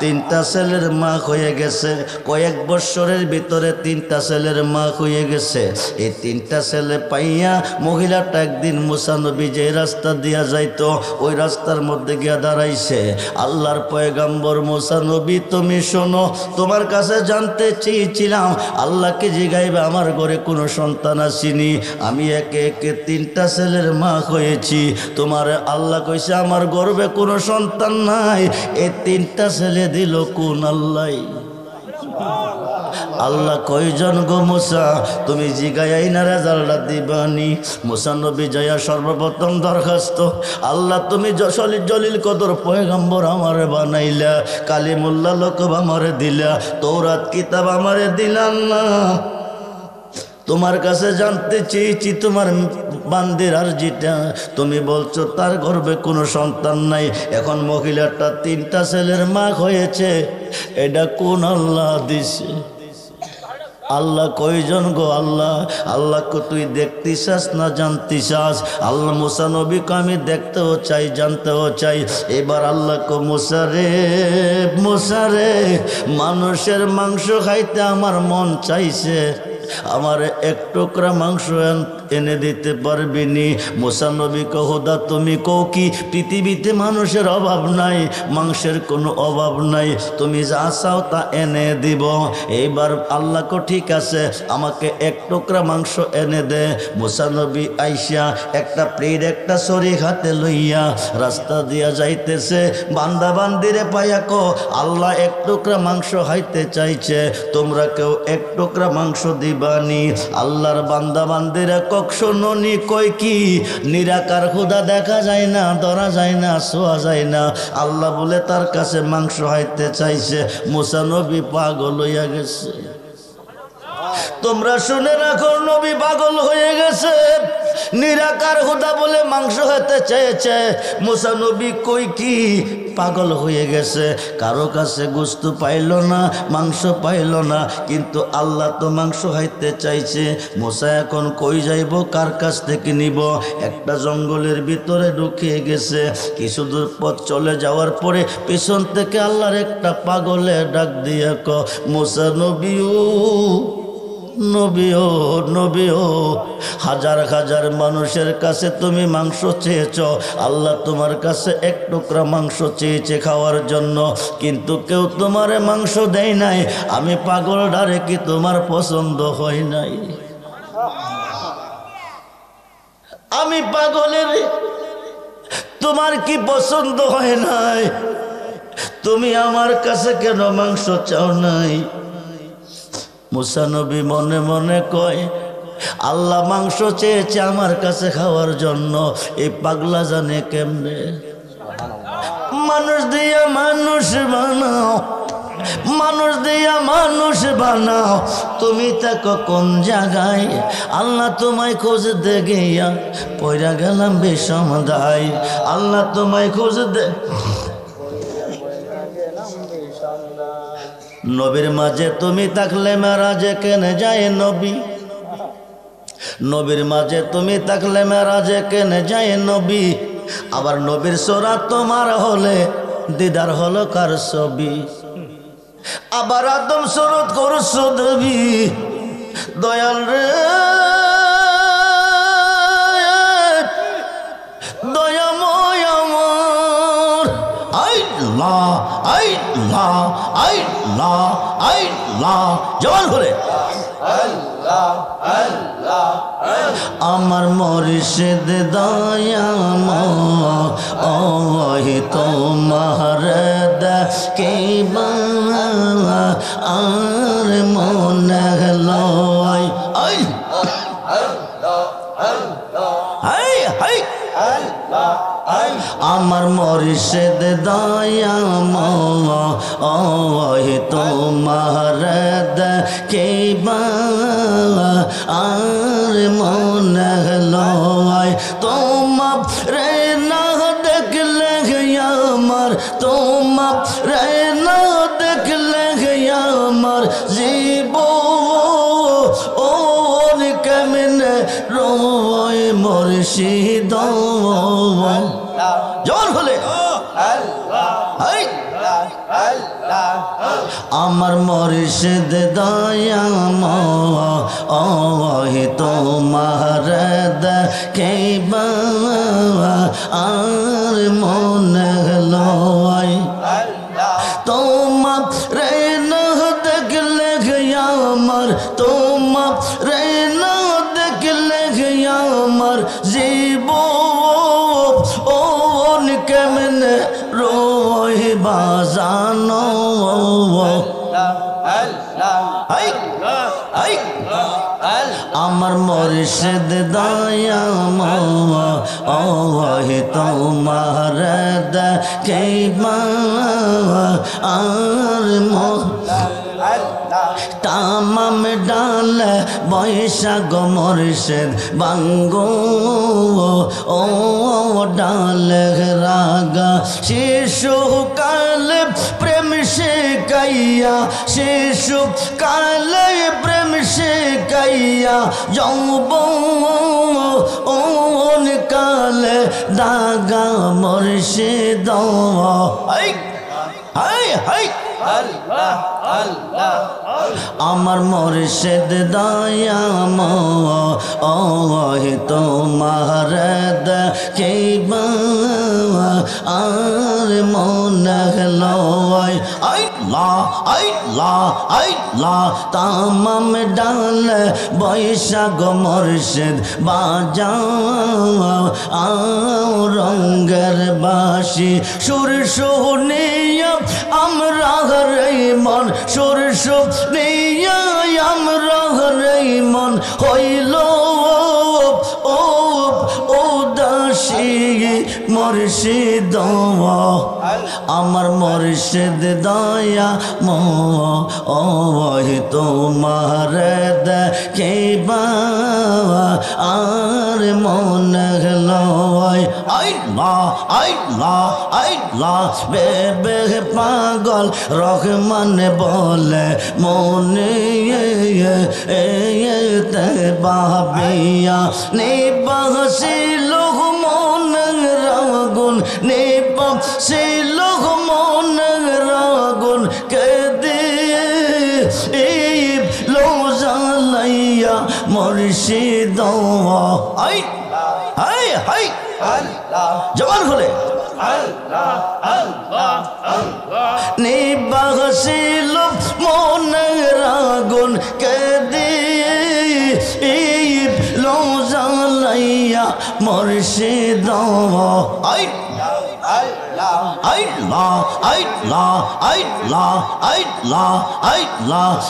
3টা ছেলের মা হয়ে গেছে, কয়েক বছরের ভিতরে 3টা ছেলের মা হয়ে গেছে। এই 3টা ছেলে পাইয়া মহিলাটা একদিন মুসা নবী যে রাস্তা দিয়া যাইতো ওই রাস্তার মধ্যে গিয়া দাঁড়াইছে। আল্লাহর পয়গাম্বর মুসা নবী, তুমি শোনো, তোমার কাছে জানতে চেয়েছিলাম, আল্লাহকে জিগাইবে আমার ঘরে কোনো সন্তান আসেনি, আমি একে একে 3টা ছেলের মা হয়েছি, তোমার আল্লাহ কইছে আমার গর্ভে কোনো সন্তান নাই। এই 3টা ছেলে দিল কোন আল্লাহ? আল্লাহ কয়জন গো মুসা? তুমি জিগাই না রেজাল্টটা দিবানি। মুসা নবী যাইয়া সর্বপ্রথম দরখাস্ত, আল্লাহ তুমি জলিল কদর পয়গম্বর আমারে বানাইলা, কালিমুল্লাহ লোকব আমারে দিলা, তৌরাত কিতাব আমারে দিলাম না। তোমার কাছে জানতে চেয়েছি তোমার বান্দির আরজিটা, তুমি বলছো তার গর্ভে কোনো সন্তান নাই। এখন মহিলাটা 3টা ছেলের মা হয়েছে, এটা কোন আল্লাহ দিছে? আল্লাহ কয়জন গো? আল্লাহ। আল্লাহকে তুই দেখতে চাস না জানতে চাস? আল্লাহ মুসা নবীকে আমি দেখতেও চাই, জানতেও চাই। এবার আল্লাহকে মুসা রে, মানুষের মাংস খাইতে আমার মন চাইছে, আমার 1 টুকরা মাংস এনে দিতে পারবি নি? মুসা নবী খোদা তুমি কও কি পৃথিবীতে মানুষের অভাব নাই, মাংসের কোনো অভাব নাই, তুমি যা চাও তা এনে দিব। এইবার আল্লাহ কো ঠিক আছে আমাকে এক টুকরা মাংস এনে দে। মুসা নবী আইসা একটা প্লেট একটা ছড়ি হাতে লইয়া রাস্তা দিয়া যাইতেছে। বান্দা বান্দিরে পাইয়া কো আল্লাহ এক টুকরা মাংস খাইতে চাইছে, তোমরা কেউ এক টুকরা মাংস দিবানি? আল্লাহর বান্দা বান্দিরা কক শোনি কই কি নিরাকার খোদা দেখা যায় না, ধরা যায় না, ছোঁয়া যায় না। আল্লাহ বলে তার কাছে মাংস খাইতে চাইছে। মুসা নবী পাগল হইয়া গেছে। তোমরা শুনে রাখো নবী পাগল হয়ে গেছে। নিরাকার খোদা বলে মাংস হতে চেয়েছে। মুসা নবী কই কি পাগল হয়ে গেছে। কারো কাছে গোশত পাইল না, মাংস পাইল না, কিন্তু আল্লাহ তো মাংস খাইতে চাইছে। মুসা এখন কই যাইব, কার কাছ থেকে নিব? একটা জঙ্গলের ভিতরে ঢুকিয়ে গেছে। কিছু দূর পথ চলে যাওয়ার পরে পিছন থেকে আল্লাহর একটা পাগলে ডাক দিয়ে ক মুসা নবীও নবীও নবীও, হাজার হাজার মানুষের কাছে তুমি মাংস চেয়েছ, আল্লাহ তোমার কাছে এক টুকরা মাংস চেয়েছে খাওয়ার জন্য, কিন্তু কেউ তোমারে মাংস দেয় নাই। আমি পাগল ডারে কি তোমার পছন্দ হয় নাই? আমি পাগলের তোমার কি পছন্দ হয় নাই? তুমি আমার কাছে কেন মাংস চাও নাই? মুসা নবী মনে মনে কয় আল্লাহ মাংস চেয়েছে আমার কাছে খাওয়ার জন্য, এই পাগলা জানে কেমনে। মানুষ দিয়া মানুষ বানাও, মানুষ দিয়া মানুষ বানাও, তুমি থাকো কোন জায়গায়? আল্লাহ তোমায় খোঁজ দে গিয়া পয়রা গেলাম বিষম দায়। আল্লাহ তোমায় খোঁজ দে। নবীর মাঝে তুমি থাকলে মেরাজে কেনে যায় নবী, নবীর মাঝে তুমি থাকলে মেরাজে কেনে যায় নবী। আবার নবীর সোরা তোমার হলে দিদার হলো কার ছবি। আবার আদম সুরত করছ দেবী দয়াল রে, দয়াময় আমার। আল্লাহ আল্লাহ আল্লাহ আল্লাহ জবান করে আমার মুর্শিদ দয়াময় তোমার দেখিবা আর মনে লয়। আমার মুর্শিদ দয়াময় তোমার দেখিবা আর মনে লয়। তোমার রে না দেখলে আমার, তোমার রে না দেখলে আমার জীব ও কেমনে রয় মুর্শিদ জোর হলে আমার মুর্শিদ দয়াময় তোমার দেখিবা আর মনে লয়। তোমার রে না দেখলে আমার, তোমার রে না দেখলে আমার জীব ও কেমনে রহিবা জানো। আমার মুর্শিদ দয়াময় তোমার দেখিবা আর তামাম ডাল বৈশাখ মুর্শিদ বাঙ্গো ও ডাল রাগা শিশু কাল প্রেম শিখাইয়া, শিশু কাল প্রেম শিখাইয়া যৌবন কালে দাগা মুর্শিদ। আমার মুর্শিদ দয়াময় তোমার দেখিবা আর মনে লয় আল্লাহ তামাম ডাল বৈশাখ মুর্শিদ বাজাও রঙ্গের বাসি সুর শুনিয়া আমরা রে মন সুর শুনিয়া আমরা রে মন হইল উদাসী মুর্শিদ আমার মুর্শিদ দয়া তোমার দেখিবা আর মনে লয় আল্লাহ বেবে পাগল রহমান বলে মনে বাবিয়া নিবাসিল মনের আগুন নিবাসিল মনের আগুন কে দিয়ে লোজালাইয়া মুর্শিদ জবান খুলে নিবাসিল মনের আগুন কে দিয়ে লোজালাইয়া মুর্শিদ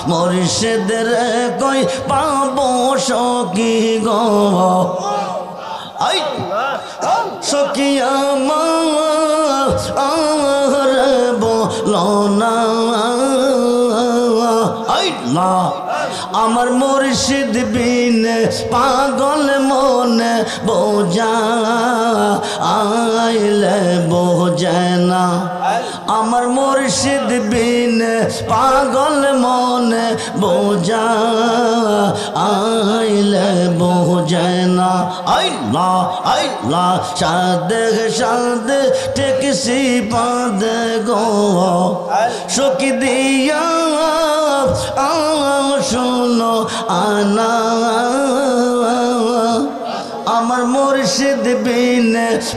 মুর্শিদের কই পাবো সখী গো সখী আমার বলো না আমার মুর্শিদ বিন পাগল মনে বোঝা আইলে বোঝে না আমার মুর্শিদ বিন পাগল মনে বোঝা আইলে বোঝে না আল্লাহ সাদে টেকসি বাঁধে গো সখী দিয়া শোনো আনা আমার মুর্শিদ বিন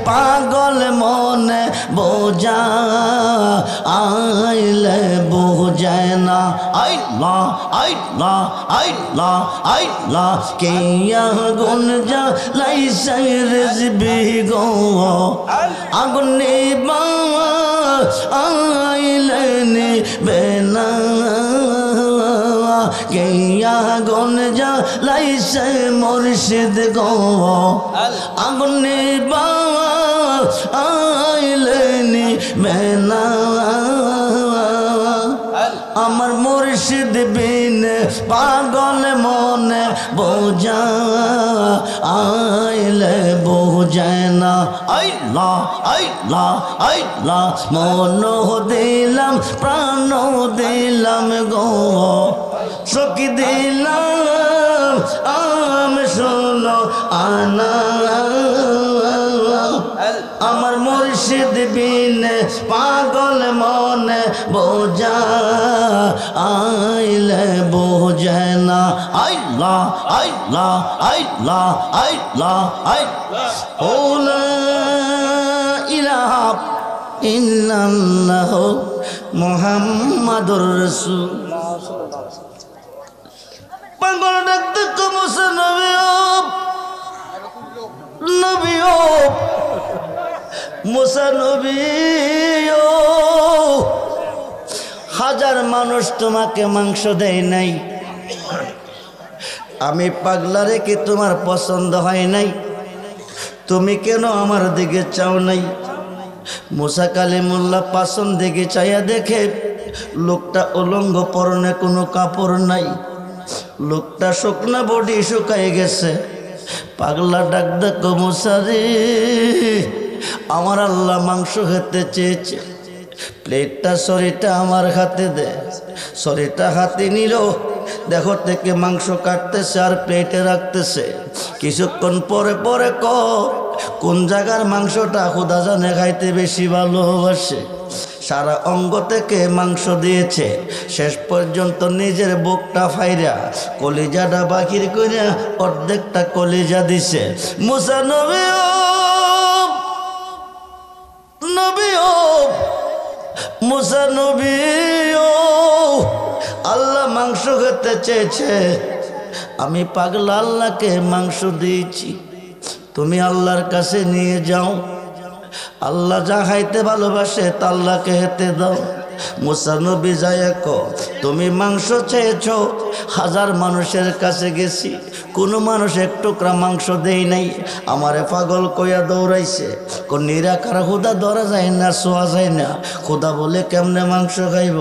পাগল মনে বোঝা আইলে বোঝে না আল্লাহ কেয়া গুন যা লাইসাই রেজবি গো আগুন নিবা আইলে নিবেনা কেয়া গুন যা লাইসে মুর্শিদ গো আগুন নিবা আইলে নিবেনা আমার মুর্শিদ বিন পাগল মনে বোঝা আইলে বোঝে না আল্লাহ মন দিলাম প্রাণ দিলাম গো সখী দিলাম শোনো আনা আমার মুর্শিদ বিন পাগল মনে বোঝা আইলে বোঝে না আল্লাহ ওলা ইলাহা ইল্লাল্লাহ মুহাম্মাদুর রাসূল পাগল ডাকতে কমছে নবী মুসা নবী হাজার মানুষ তোমাকে মাংস দেয় নাই আমি পাগলারে কি তোমার পছন্দ হয় নাই তুমি কেন আমার দিকে চাও নাই মুসা কালিমুল্লাহ পাছন দিকে চাইয়া দেখে লোকটা উলঙ্গ পরনে কোনো কাপড় নাই লোকটা শুকনা বডি শুকায় গেছে পাগলা ডাক দেখো মুসা রে আমার আল্লাহ মাংস খেতে চেয়েছে প্লেটটা শরীরটা আমার হাতে দে শরীরটা হাতে নিল দেখো থেকে মাংস কাটতেছে আর প্লেটে রাখতেছে কিছুক্ষণ পরে পরে কোন জায়গার মাংসটা খোদা জানে খাইতে বেশি ভালোবাসে সারা অঙ্গ থেকে মাংস দিয়েছে, শেষ পর্যন্ত নিজের বুকটা ফাইরা কলিজাটা বাকির করে অর্ধেকটা কলিজা দিছে। মুসা নবী মুসা নবী আল্লাহ মাংস খেতে চেয়েছে, আমি পাগলা আল্লাহকে মাংস দিয়েছি, তুমি আল্লাহর কাছে নিয়ে যাও, আল্লাহ যা খাইতে ভালোবাসে তা আল্লাহকে খেতে দাও। মুসা নবী যায় কো, তুমি মাংস চেয়েছ, হাজার মানুষের কাছে গেছি, কোনো মানুষ এক টুকরা মাংস দেই নাই, আমারে পাগল কইয়া দৌড়াইছে। কোন নিরাকার খুদা ধরা যায় না, শোয়া যায় না, খুদা বলে কেমনে মাংস খাইব?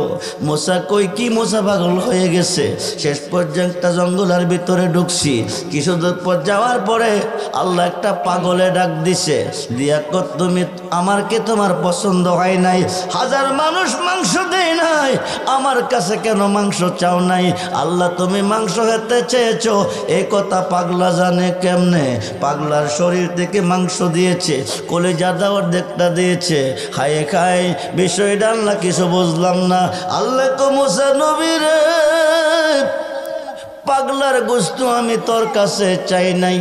মুসা কই কি মুসা পাগল হয়ে গেছে। শেষ পর্যন্ত জঙ্গলের ভিতরে ঢুকছি, কিছু দূর পর যাওয়ার পরে আল্লাহ একটা পাগলে ডাক দিছে, দিয়া কো তুমি আমার কি তোমার পছন্দ হয় নাই? হাজার মানুষ মাংস দেয় নাই, আমার কাছে কেন মাংস চাও নাই? আল্লাহ তুমি মাংস খেতে চেয়েছ, এই কথা পাগলা জানে কেমনে? পাগলার শরীর থেকে মাংস দিয়েছে, কলিজা দেওয়ার দেখটা দিয়েছে, হায় খায় বিষয়টা আল্লাহ কিছু বুঝলাম না। আল্লাহ কো মুসা নবী রে, পাগলার গোস্ত আমি তোর কাছে চাই নাই,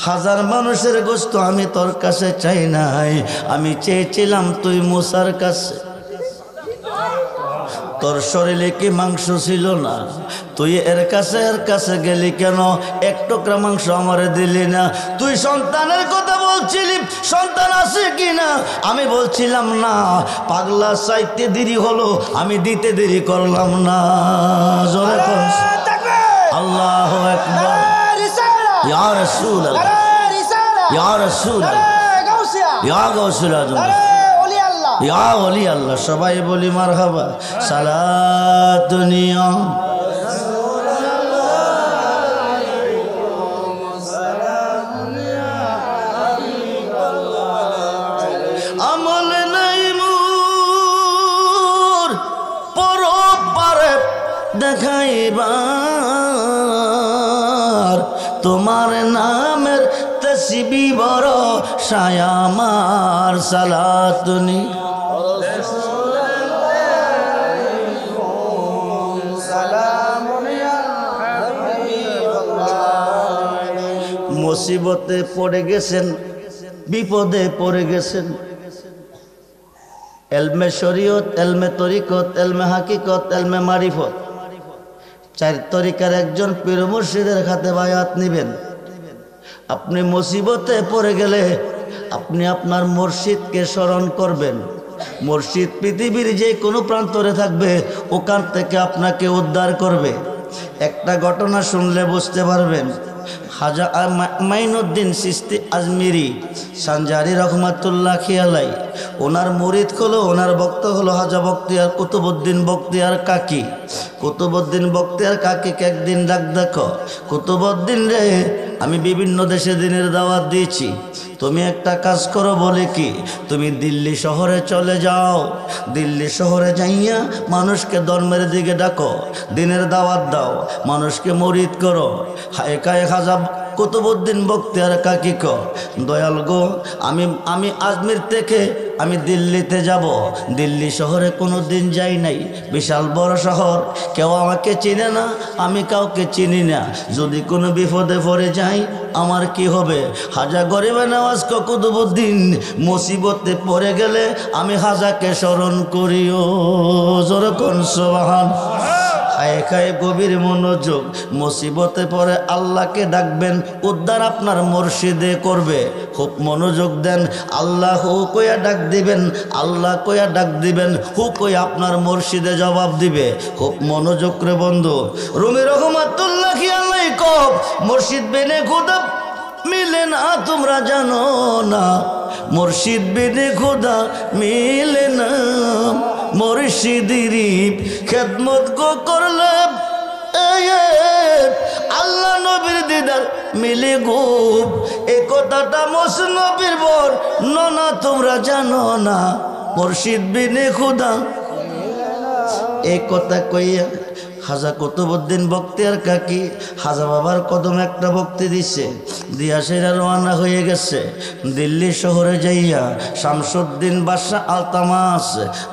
হাজার মানুষের গোস্ত আমি তোর কাছে চাই নাই, আমি চেয়েছিলাম তুই মুসার কাছে। তোর শরীরে কি মাংস ছিল না? তুই এর কাছে গেলি কেন? এক টুকরা মাংস আমারে দিলি না। তুই সন্তানের কথা বলছিলি, সন্তান আছে কি না? আমি বলছিলাম না। পাগলা চাইতে দেরি হলো, আমি দিতে দেরি করলাম না। জোরে কর আল্লাহু আকবার। ইয়া রাসূলুল্লাহ, ইয়া রাসূলুল্লাহ, ইয়া গাউসুল আজম, ইয়া ওলি আল্লাহ। সবাই বলি মারহাবা। সালাতুনিয়া আমল নাই মোর পরপারে দেখাইবার, তোমার নামের তসবিহ বড় শায়ামার। সালাতুনি মুসিবতে পড়ে গেছেন, বিপদে পড়ে গেছেন, এলমে শরীয়ত, এলমে তরিকত, এলমে হাকিকত, এলমে মারিফত, চার তরিকার একজন পীর মুর্শিদের হাতে বায়াত নিবেন। আপনি মুসিবতে পড়ে গেলে আপনি আপনার মুর্শিদকে স্মরণ করবেন। মুর্শিদ পৃথিবীর যে কোনো প্রান্তরে থাকবে, ওখান থেকে আপনাকে উদ্ধার করবে। একটা ঘটনা শুনলে বুঝতে পারবেন। খাজা মাইনুদ্দিন চিশতি আজমিরি সানজারি রহমাতুল্লাহ খিয়ালাই, ওনার মুরিদ হলো, ওনার ভক্ত হলো হাজা বখতিয়ার কুতুবউদ্দিন বখতিয়ার কাকি। কুতুবউদ্দিন বখতিয়ার কাকিকে একদিন ডাক দেখো, কুতুবউদ্দিন রে, আমি বিভিন্ন দেশে দিনের দাওয়াত দিয়েছি, তুমি একটা কাজ করো। বলে কি? তুমি দিল্লি শহরে চলে যাও, দিল্লি শহরে যাইয়া মানুষকে ধর্মের দিকে ডাকো, দিনের দাওয়াত দাও, মানুষকে মুরিদ করো। হায় কায় খাজা কুতুবউদ্দিন বখতিয়ার কাকি কো, দয়াল গো, আমি আজমির থেকে আমি দিল্লিতে যাব। দিল্লি শহরে কোনো দিন যাই নাই, বিশাল বড় শহর, কেউ আমাকে চিনে না, আমি কাউকে চিনি না, যদি কোনো বিপদে পড়ে যাই আমার কি হবে? হাজা গরিবে নওয়াজ কুতুবউদ্দিন, মুসিবতে পড়ে গেলে আমি হাজাকে স্মরণ করিও। জোরে কোন সুবহান। খায় খায় গভীর মনোযোগ, মুসিবতে পড়ে আল্লাহকে ডাকবেন, উদ্ধার আপনার মুর্শিদে করবে। খুব মনোযোগ দেন। আল্লাহ হু কইয়া ডাক দিবেন, আল্লাহ কইয়া ডাক দিবেন, হু কইয়া আপনার মুর্শিদে জবাব দিবে। খুব মনোযোগ রে বন্ধু। রুমি রহমাতুল্লাহ খিয়ালাই কব, মুর্শিদ বিনে খুদা মিলে না, তোমরা জানো না, মুর্শিদ বিনে খুদা মিলে না। মুর্শিদির খেদমত গো করলে আল্লাহ নবীর দিদার মিলে গো। এই কথাটা মসনবীর বর না, তোমরা জানো না, মুর্শিদ বিনে খুদা। এই কথা কইয়া হাজা কুতুবউদ্দিন বখতিয়ার কাকি হাজা বাবার কদম একটা ভক্তি দিছে। দিয়া সেরা রওনা হয়ে গেছে দিল্লি শহরে যাইয়া শামসুদ্দিন বাদশাহ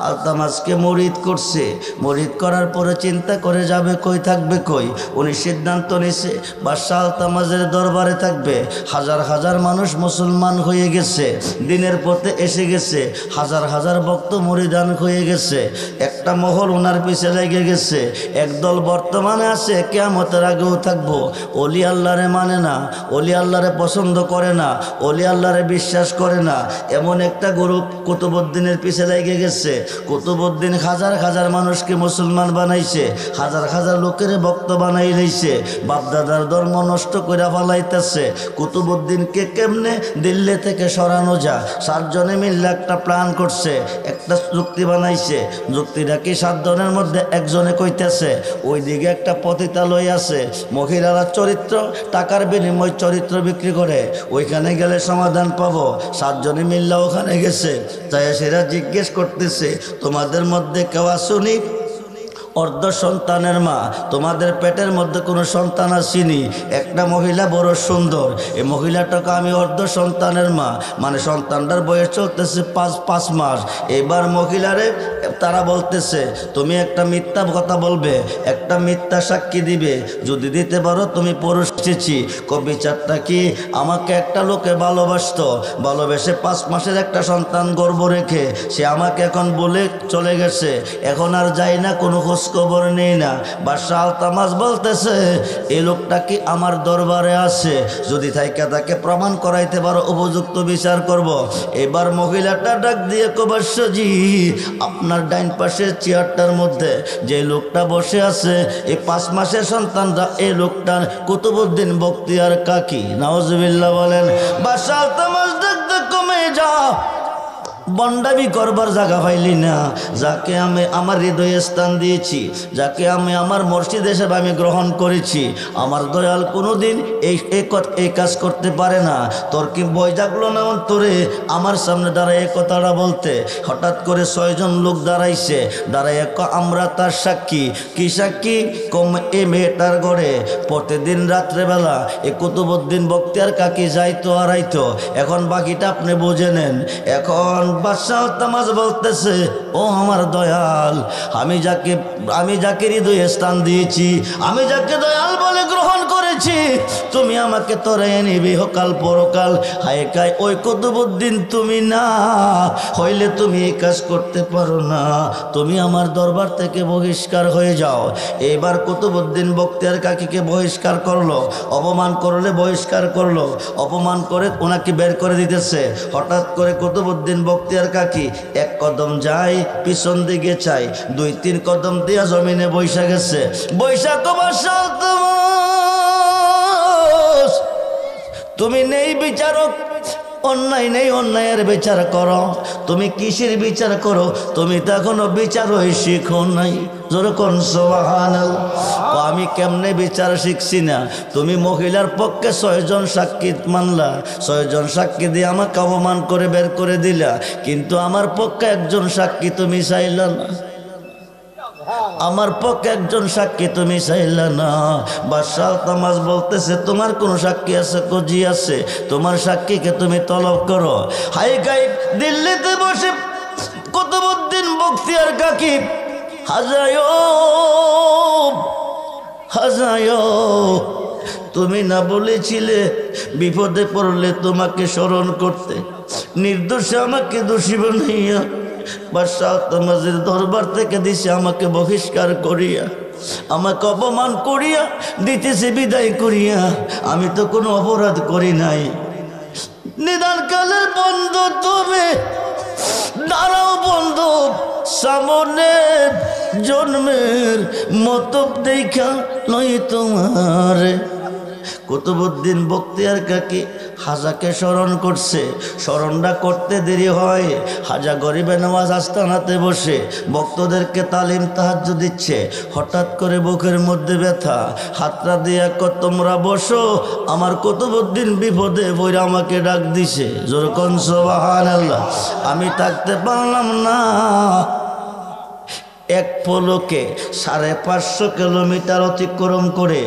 আলতামাসকে মুরিদ করছে। মুরিদ করার পরে চিন্তা করে যাবে কই, থাকবে কই। উনি সিদ্ধান্ত নিছে বাদশাহ আলতামাসের দরবারে থাকবে। হাজার হাজার মানুষ মুসলমান হয়ে গেছে, দিনের পথে এসে গেছে, হাজার হাজার ভক্ত মুরিদান হয়ে গেছে। একটা মহল ওনার পিছে লেগে গেছে। একদল বর্তমানে আছে, কিয়ামতের আগেও থাকবো। ওলি আল্লাহরে মানে না, ওলি আল্লাহরে পছন্দ করে না, ওলি আল্লাহরে বিশ্বাস করে না, এমন একটা গ্রুপ কুতুবউদ্দিনের পিছে লেগে গেছে। কুতুবউদ্দিন হাজার হাজার মানুষকে মুসলমান বানাইছে, হাজার হাজার লোকের ভক্ত বানাই লইছে, বাপদাদার ধর্ম নষ্ট করে ফেলাইতেছে। কুতুবউদ্দিনকে কেমনে দিল্লি থেকে সরানো যায়, 7 জনে মিলে একটা প্ল্যান করছে, একটা যুক্তি বানাইছে। যুক্তিটা কি 7 জনের মধ্যে একজনে কইতেছে ওইদিকে একটা পতিতালয় আছে, মহিলারা চরিত্র টাকার বিনিময় চরিত্র বিক্রি করে, ওইখানে গেলে সমাধান পাবো। 7 জনে মিল্লা ওখানে গেছে, তাই সেরা জিজ্ঞেস করতেছে তোমাদের মধ্যে কেউ আসুনি অর্ধ সন্তানের মা, তোমাদের পেটের মধ্যে কোনো সন্তান আসেনি? একটা মহিলা বড় সুন্দর, এই মহিলাটাকে আমি অর্ধ সন্তানের মা, মানে সন্তানটার বয়স চলতেছে 5 মাস। এবার মহিলারে তারা বলতেছে তুমি একটা মিথ্যা কথা বলবে, একটা মিথ্যা সাক্ষী দিবে, যদি দিতে পারো তুমি পুরুষ এসেছি। বিচারটা কি? আমাকে একটা লোকে ভালোবাসতো, ভালোবেসে 5 মাসের একটা সন্তান গর্ভ রেখে সে আমাকে এখন বলে চলে গেছে, এখন আর যাই না, কোনো খোঁজ খবর নেই না। বাদশাহ আলতামাস বলতেছে এই লোকটা কি আমার দরবারে আছে, যদি থাইকা তাকে প্রমাণ করাইতে পারো উপযুক্ত বিচার করব। এবার মহিলাটা ডাক দিয়ে বাদশাহজি, আপনার ডাইন পাশের চেয়ারটার মধ্যে যে লোকটা বসে আছে এই 5 মাসের সন্তানটা, এই লোকটার কুতুবউদ্দিন বখতিয়ার কাকি। নাউজুবিল্লাহ বলেন। বাদশাহ আলতামাস ডাক দিয়ে কমে যা, বন্ডামি করবার জায়গা পাইলি না। যাকে আমি আমার হৃদয়ে স্থান দিয়েছি, যাকে আমি আমার মসজিদ হিসেবে আমি গ্রহণ করেছি, আমার দয়াল কোনোদিন এই কাজ করতে পারে না। তোর কি ভয় জাগলো না অন্তরে আমার সামনে দাঁড়ায় এই কথাটা বলতে? হঠাৎ করে 6 জন লোক দাঁড়াইছে, দাঁড়ায় আমরা তার সাক্ষী। কি সাক্ষী? এই মেয়েটার ঘরে প্রতিদিন রাত্রেবেলা এই কুতুবউদ্দিন বখতিয়ার কাকি যাইতো আর আইতো। এখন বাকিটা আপনি বুঝে নেন। এখন বাদশাহ আলতামাস বলতেছে ও আমার দয়াল, আমি যাকে হৃদয়ে স্থান দিয়েছি, আমি যাকে দয়াল বলে গ্রহণ করেছি, তুমি আমাকে তরাইয়ে নিবি হকাল পরকাল। হায় কায় ওই কুতুবউদ্দিন তুমি না হইলে তুমি এই কাজ করতে পারো না, তুমি আমার দরবার থেকে বহিষ্কার হয়ে যাও। এবার কুতুবউদ্দিন বখতিয়ার কাকিকে বহিষ্কার করলো, অপমান করলে বহিষ্কার করলো, অপমান করে ওনাকে বের করে দিতেছে। হঠাৎ করে কুতুবউদ্দিন বখতিয়ার কাকি 1 কদম যায়, পিছন দিকে চাই, 2-3 কদম দিয়া জমিনে বৈশা গেছে। বৈশাখ তুমি নেই বিচারক, অন্যায় নেই, অন্যায়ের বিচার করো। তুমি কিসের বিচার করো? তুমি তো এখনো বিচারই শিখো নাই। যেরকম সুবহানাল্লাহ। আমি কেমনে বিচার শিখছি না? তুমি মহিলার পক্ষে 6 জন সাক্ষী মানলা, 6 জন সাক্ষী দিয়ে আমাকে অপমান করে বের করে দিলা, কিন্তু আমার পক্ষে একজন সাক্ষী তুমি চাইলা না, আমার পক্ষে একজন সাক্ষী তুমি চাইলা না। বাদশাহ আলতামাস বলতেছে তোমার কোন সাক্ষী আছে? কজি আছে, তোমার সাক্ষীকে তুমি তলব করো। হাই গাই দিল্লিতে বসে কুতুবউদ্দিন বখতিয়ার কাকি হাজায়ো তুমি না বলেছিলে বিপদে পড়লে তোমাকে স্মরণ করতে, নির্দোষে আমাকে দোষী বানাইয়া বাদশাহ আলতামাসের দরবার থেকে দিছে আমাকে বহিষ্কার করিয়া, আমাকে অপমান করিয়া দিতেছে বিদায় করিয়া। আমি তো কোনো অপরাধ করি নাই। নিদানকালের বন্ধু তুমি দাঁড়াও বন্ধু, সামনে জন্মের মতো দেখা নয় তোমার। কুতুবউদ্দিন বখতিয়ার কাকি হাজাকে স্মরণ করছে, স্মরণটা করতে দেরি হয়। হাজা গরিবে নামাজ আস্তানাতে বসে ভক্তদেরকে তালিম তাহাজ্জুদ দিচ্ছে। হঠাৎ করে বুকের মধ্যে ব্যথা, হাতটা দিয়ে তোমরা বসো, আমার কুতুবউদ্দিন বিপদে বইরা আমাকে ডাক দিছে। যেরকম সুবহানাল্লাহ। আমি থাকতে পারলাম না, এক পলকে 550 কিলোমিটার অতিক্রম করে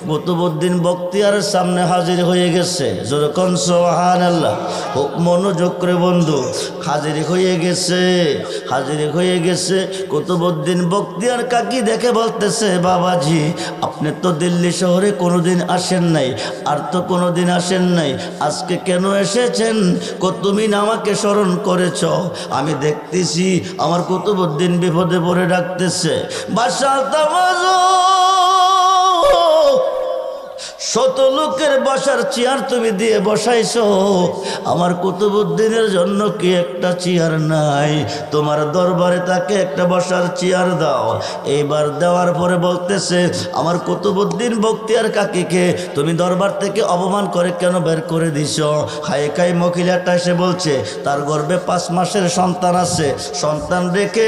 কুতুবউদ্দিন বখতিয়ারের সামনে হাজির হয়ে গেছে। যেরকম সুবহানাল্লাহ। খুব মনোযোগ করে বন্ধু, হাজির হয়ে গেছে কুতুবউদ্দিন বখতিয়ার কাকি দেখে বলতেছে, বাবাজি আপনি তো দিল্লি শহরে কোনোদিন আসেন নাই, আর তো কোনোদিন আসেন নাই, আজকে কেন এসেছেন? তুমি না আমাকে স্মরণ করেছ? আমি দেখতেছি আমার কুতুবউদ্দিন বিপদে পড়ে ডাকতেছে। বাদশাহ তাওয়াজু, 100 লোকের বসার চেয়ার তুমি দিয়ে বসাইছো, আমার কুতুবউদ্দিনের জন্য কি একটা চেয়ার নাই? তোমার দরবারে তাকে একটা বসার চেয়ার দাও। এইবার দেওয়ার পরে বলতেছে, আমার কুতুবউদ্দিন বখতিয়ার কাকিকে তুমি দরবার থেকে অপমান করে কেন বের করে দিছ? হায়কাই মহিলাটা এসে বলছে তার গর্ভে 5 মাসের সন্তান আছে, সন্তান রেখে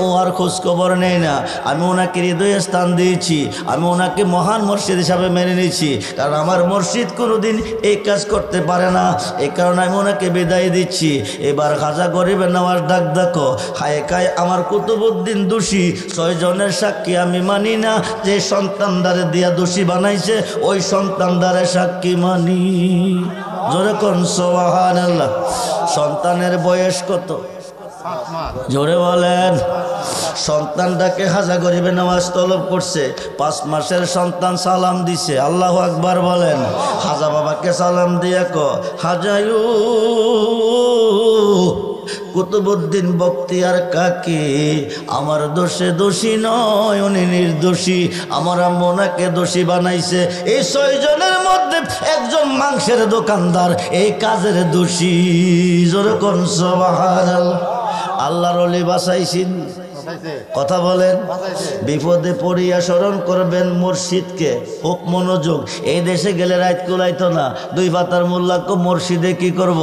ও আর খোঁজখবর নেয় না। আমি ওনাকে হৃদয়ে স্থান দিয়েছি, আমি ওনাকে মহান মুর্শিদ হিসাবে মেনে নিয়েছি, কারণ আমার মুর্শিদ কোনোদিন এই কাজ করতে পারে না, এই কারণে আমি ওনাকে বিদায় দিচ্ছি। এবার খাজা গরিবের নওয়াজ ডাক দেখো, হায়কায় আমার কুতুবউদ্দিন দোষী, 6 জনের সাক্ষী আমি মানি না, যে সন্তানদারে দিয়া দোষী বানাইছে ওই সন্তানদারে সাক্ষী মানি। জোরে কোন সুবহানাল্লাহ। সন্তানের বয়স কত? জোরে বলেন। সন্তানটাকে খাজা গরিবে নামাজ তলব করছে, 5 মাসের সন্তান সালাম দিছে। আল্লাহু আকবার বলেন। খাজা বাবাকে সালাম দিয়ে হাজায়ু কুতুবউদ্দিন বখতিয়ার কাকি আমার দোষে দোষী নয়, উনি নির্দোষী, আমার আম্মু ওনাকে দোষী বানাইছে। এই 6 জনের মধ্যে একজন মাংসের দোকানদার এই কাজের দোষী। জোরে কোন সুবহানাল্লাহ। আল্লাহর ওলি বাঁচাইছেন, কথা বলেন। বিপদে পড়িয়া স্মরণ করবেন মুর্শিদকে। খুব মনোযোগ। এই দেশে গেলে রাত কুলাইতো না, 2 পাতার মোল্লাকে মুর্শিদে কি করব,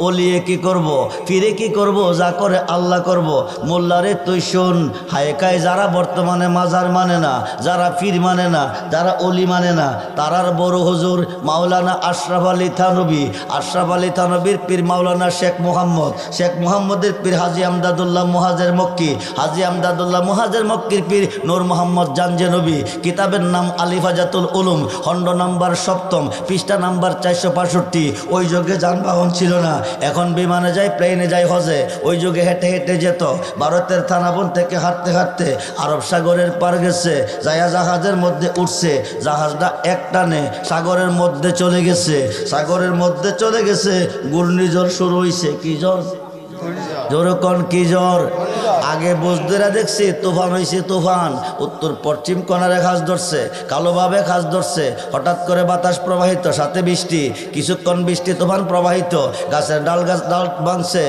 ওলিয়ে কি করব, ফিরে কি করব, যা করে আল্লাহ করব। মোল্লারে তুই শোন, হায়কায় যারা বর্তমানে মাজার মানে না, যারা পীর মানে না, যারা ওলি মানে না, তারার বড় হুজুর মাওলানা আশরাফ আলী থানবী, আশরাফ আলী থানবীর পীর মাওলানা শেখ মোহাম্মদ, শেখ মোহাম্মদের পীর হাজী আমদাদুল্লাহ মুহাজের মক্কি, হাজী আমদাদুল্লাহ মুহাজের মক্কির পীর নূর মোহাম্মদ জানজে নবী। কিতাবের নাম আলিফাজাতুল উলুম, খণ্ড নাম্বার 7, পৃষ্ঠা নাম্বার 465। ওই যুগে যানবাহন ছিল না, এখন বিমানে যায়, প্লেনে যায় হজে। ওই যুগে হেঁটে হেঁটে যেত। ভারতের থানাবন থেকে হাঁটতে হাঁটতে আরব সাগরের পার গেছে, যায়া জাহাজের মধ্যে উঠছে, জাহাজটা এক টানে সাগরের মধ্যে চলে গেছে। সাগরের মধ্যে চলে গেছে, ঘূর্ণিঝড় শুরু হয়েছে। কি ঝড়? জোরকন কি জ্বর? আগে বুঝদেরা দেখছি তুফান হয়েছে, তুফান উত্তর পশ্চিম কোণারে খাস ধরছে, কালোভাবে খাস ধরছে। হঠাৎ করে বাতাস প্রবাহিত, সাথে বৃষ্টি, কিছুক্ষণ বৃষ্টি, তুফান প্রবাহিত, গাছের ডাল ভাঙছে,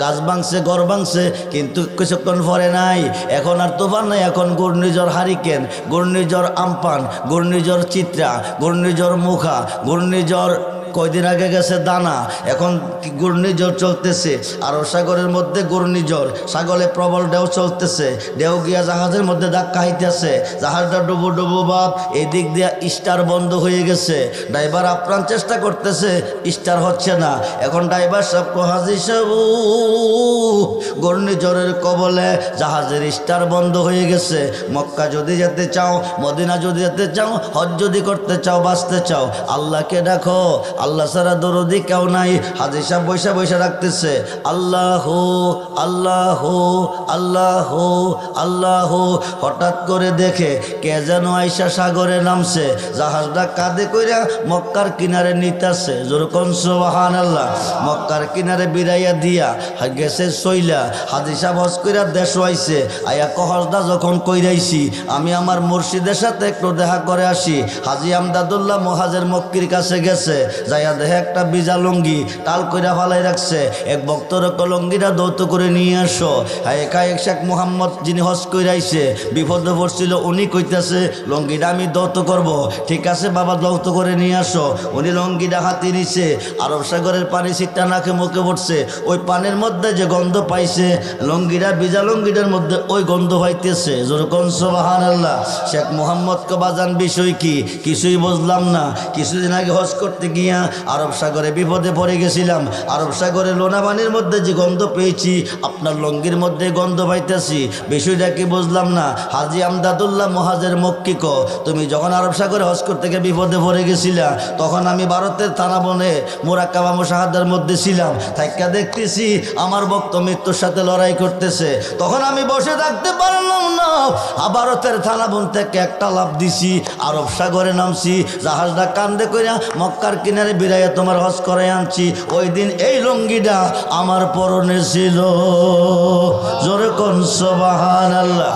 গাছ ভাঙছে, ঘর ভাঙছে, কিন্তু কিছুক্ষণ পরে নাই। এখন আর তুফান নাই, এখন ঘূর্ণিঝড় হারিকেন, ঘূর্ণিঝড় আমপান, ঘূর্ণিঝড় চিত্রা, ঘূর্ণিঝড় মুখা, ঘূর্ণিঝড় কয়দিন আগে গেছে দানা, এখন ঘূর্ণিঝড় চলতেছে। আর সাগরের মধ্যে ঘূর্ণিঝড়, সাগরে প্রবল ঢেউ চলতেছে, ঢেউ গিয়া জাহাজের মধ্যে ধাক্কা খাইতেছে, জাহাজটা ডুবো ডুবো বাপ। এই দিক দিয়া স্টার বন্ধ হয়ে গেছে, ড্রাইভার আপ্রাণ চেষ্টা করতেছে, স্টার হচ্ছে না। এখন ড্রাইভার সব হাজি সাহেব, ঘূর্ণিঝড়ের কবলে জাহাজের স্টার বন্ধ হয়ে গেছে। মক্কা যদি যেতে চাও, মদিনা যদি যেতে চাও, হজ যদি করতে চাও, বাঁচতে চাও, আল্লাহকে ডাকো, আল্লাহ ছাড়া দরদি কেউ নাই। হাজি সাহেব বৈশা বৈশা রাখতেছে, আল্লাহ আল্লাহ আল্লাহ আল্লাহ। হঠাৎ করে দেখে কে যেন আইসা সাগরে নামছে, জাহাজটা কাঁধে কইরা মক্কার কিনারে নিতেছে। যেরকম সুবহানাল্লাহ। মক্কার কিনারে বিরাইয়া দিয়া গেছে সইলা। হাজি সাহেব হজ কইরা দেশ আইছে, আয়া হজটা যখন কইরাইছি, আমি আমার মুর্শিদের সাথে একটু দেখা করে আসি। হাজি আমদাদুল্লাহ মুহাজের মক্কির কাছে গেছে, যাইয়া দেখে একটা বিজা লঙ্গি টাল কইরা ফালাই রাখছে। এক ভক্তর লঙ্গিটা দৌত করে নিয়ে আসো। এক শেখ মোহাম্মদ যিনি হজ কইরাইছে, বিপদে পড়ছিল, উনি কইতেছে লঙ্গিটা আমি দৌত করব। ঠিক আছে বাবা, দৌত করে নিয়ে আসো। উনি লঙ্গিটা হাতে নিছে, আরব সাগরের পানি ছিটটা নাকে মুখে পড়ছে। ওই পানির মধ্যে যে গন্ধ পাইছে, লঙ্গিটা বিজা লঙ্গিটার মধ্যে ওই গন্ধ পাইতেছে। যেরকম সুবহানাল্লাহ। শেখ মোহাম্মদ কে বাজান বিষয় কি কিছুই বুঝলাম না। কিছুদিন আগে হজ করতে গিয়া আরব সাগরে বিপদে পড়ে গেছিলাম। আরব সাগরে লোনাবানির মধ্যে যে গন্ধ পেয়েছি, আপনার লঙ্গির মধ্যে গন্ধ পাইতেছি, বিষয়টা কি বুঝলাম না। হাজি আমদাদুল্লাহ মহাজের মক্কিক, তুমি যখন আরব সাগরে হজ করতে গিয়ে বিপদে পড়ে গেছিলা, তখন আমি ভারতের থানাবনে মোরাক্কাবা মুশাহাদার মধ্যে ছিলাম। থাইকা দেখতেছি আমার ভক্ত মৃত্যুর সাথে লড়াই করতেছে। তখন আমি বসে থাকতে পারলাম না, ভারতের থানাবন থেকে একটা লাফ দিছি, আরব সাগরে নামছি, জাহাজটা কান্দে কইরা মক্কার কিনারে বিরাইয়া তোমার হজ করে আনছি। ওই দিন এই লঙ্গিটা আমার পরনে ছিল। জোরে কোন সুবহানাল্লাহ।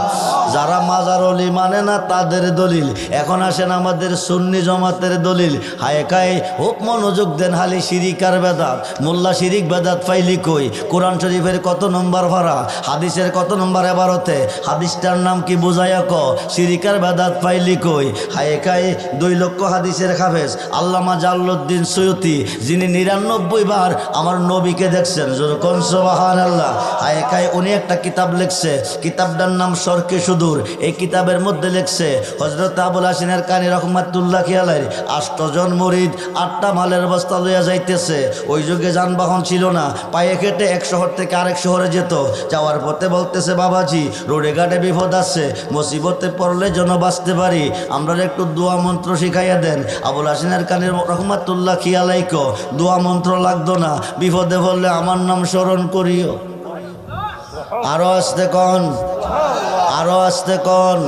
যারা মাজার ওলি মানে না তাদের দলিল। এখন আসেন আমাদের সুন্নি জমাতের দলিল। হায় কায় হোক মনোযোগ দেন, হালি শিরিকার বেদাত, মোল্লা শিরিক বেদাত ফাইলি কই। কোরআন শরীফের কত নম্বর ভাড়া, হাদিসের কত নম্বর এবারতে, হাদিসটার নাম কি বুঝাইয়া ক, শিরিকার বেদাত ফাইলি কই। হায় কায় 2 লক্ষ হাদিসের হাফেজ আল্লামা জালালউদ্দিন সৈয়দী, যিনি 99 বার আমার নবীকে দেখছেন। কোন সুবহানাল্লাহ। হায় কায় উনি একটা কিতাব লিখছে, কিতাবটার নাম সরকে সুদূর। এই কিতাবের মধ্যে লিখছে হযরত আবুল হাসিনের কানি রহমাতুল্লাহ আলাইহি 8 জন মুরিদ 8টা মালের বস্তা লইয়া যাইতেছে। ওই যুগে যানবাহন ছিল না, পায়ে হেঁটে এক শহর থেকে আরেক শহরে যেত। যাওয়ার পথে বলতেছে, বাবাজি রোডে ঘাটে বিপদ আছে, মুসিবতে পড়লে যেন বাঁচতে পারি, আমরা একটু দোয়া মন্ত্র শিখাইয়া দেন। আবুল হাসিনের কানি রহমাতুল্লাহ আলাইহি দোয়া মন্ত্র লাগতো না, বিপদে পড়লে আমার নাম স্মরণ করিও। আরো আসতে কন, আরো আসতে কন।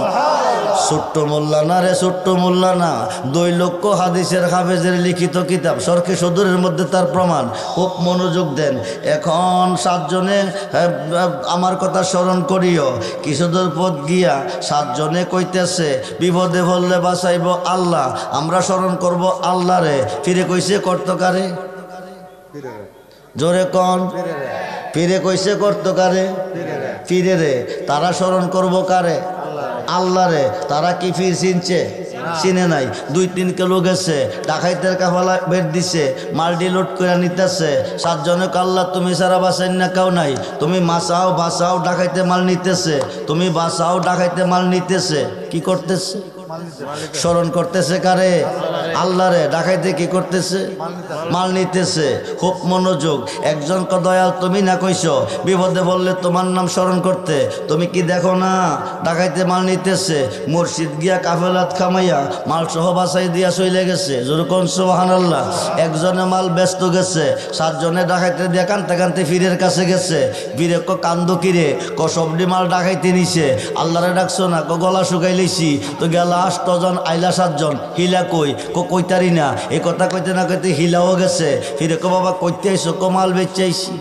ছোট্ট মোল্লা না রে, ছোট্ট মোল্লা না। 2 লক্ষ হাদিসের হাফেজের লিখিত কিতাব সরকে সদরের মধ্যে তার প্রমাণ। খুব মনোযোগ দেন। এখন 7 জনে আমার কথা স্মরণ করিও। কিছুদূর পথ গিয়া 7 জনে কইতেছে, বিপদে পড়লে বাঁচাইব আল্লাহ, আমরা স্মরণ করব আল্লাহ রে। ফিরে কইছে কর্তকারে, জোরে কন, ফিরে কইছে কর্তকারে, ফিরে রে। তারা স্মরণ করব কারে? আল্লাহ রে। তারা কি ফির চিনছে? চিনে নাই। 2-3 কিলো গেছে, ডাকাইতের কাফালা বের দিছে, মালডি লোড করে নিতেছে। 7 জনক আল্লাহ তুমি সারা বাঁচাই না কেউ নাই, তুমি বাঁচাও বাঁচাও, ডাকাইতে মাল নিতেছে, তুমি বাঁচাও, ডাকাইতে মাল নিতেছে। কি করতেছে? স্মরণ করতেছে কারে? আল্লাহ রে। ডাকাইতে কি করতেছে? মাল নিতেছে। খুব মনোযোগ। একজন ক দয়াল তুমি না কইছো বিপদে বললে তোমার নাম স্মরণ করতে, তুমি কি দেখো না ডাকাইতে মাল নিতেছে? মসজিদ গিয়া কাফেলাত খামাইয়া মাল সহ বাসাই দিয়া চলে গেছে। যেরকম সুবহানাল্লাহ। একজনে মাল ব্যস্ত গেছে, 7 জনে ডাকাইতে দিয়া কানতে কানতে ফিরের কাছে গেছে। ফিরে ক কান্দো কিরে? ক সবডি মাল ডাকাইতে নিছে। আল্লাহরে ডাকছো না? ক গলা শুকাই লইছি। তো গেলা 8 জন, আইলা 7 জন। হিলা কই? কইতারি না। এই কথা কইতে না কইতে হিলাও গেছে। ফিরে ক বাবা কইতে আইসো? ক মাল বেচে আইছি।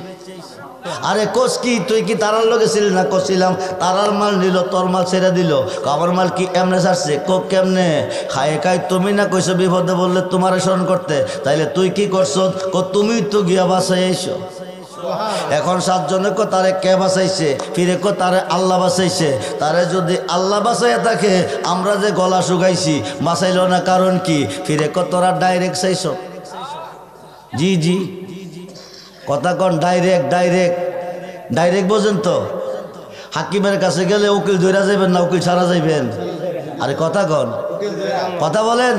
আরে কোস কি তুই কি তারার লগে ছিলি না? কছিলাম। তারার মাল নিল, তোর মাল ছেড়ে দিল। আমার মাল কি এমনে ছাড়ছে? কেমনে? খায় খায় তুমি না কইছো বিপদে বললে তোমার স্মরণ করতে, তাইলে তুই কি করছো? তুমি তো গিয়া বাসায় আইসো। এখন 7 জনে কো তারে কে বাঁচাইছে? ফিরে কো তারে আল্লাহ বাঁচাইছে। তারে যদি আল্লাহ বাঁচাইয়া থাকে, আমরা যে গলা শুকাইছি বাঁচাইল না, কারণ কি? ফিরে কো তোরা ডাইরেক্ট চাইছ। জি জি কথা কন, ডাইরেক্ট ডাইরেক্ট ডাইরেক্ট বোঝেন তো? হাকিমের কাছে গেলে উকিল ধরা যাইবেন না উকিল ছাড়া যাইবেন? আরে কথা কন, কথা বলেন।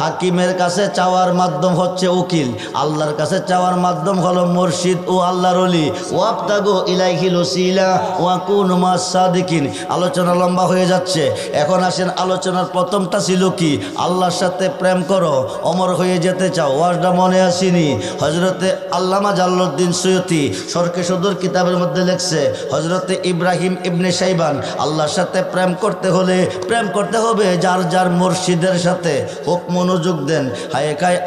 হাকিমের কাছে চাওয়ার মাধ্যম হচ্ছে উকিল, আল্লাহর কাছে চাওয়ার মাধ্যম হলো মুর্শিদ ও আল্লাহর ওলি। ওয়াবতাগু ইলাইহিল ওসিলা ওয়া কুনু মাস সাদিকিন। আলোচনা লম্বা হয়ে যাচ্ছে। এখন আসেন, আলোচনার প্রথমটা ছিল কি? আল্লাহর সাথে প্রেম করো, অমর হয়ে যেতে চাও। ওয়াজটা মনে আসেনি? হযরতে আল্লামা জালালউদ্দিন সৈয়দী সরকে সদর কিতাবের মধ্যে লেখছে, হযরতে ইব্রাহিম ইবনে শাইবান, আল্লাহর সাথে প্রেম করতে হলে প্রেম করতে হবে যার যার মুর্শিদের সাথে। খুব মনোযোগ দেন। হায় কায়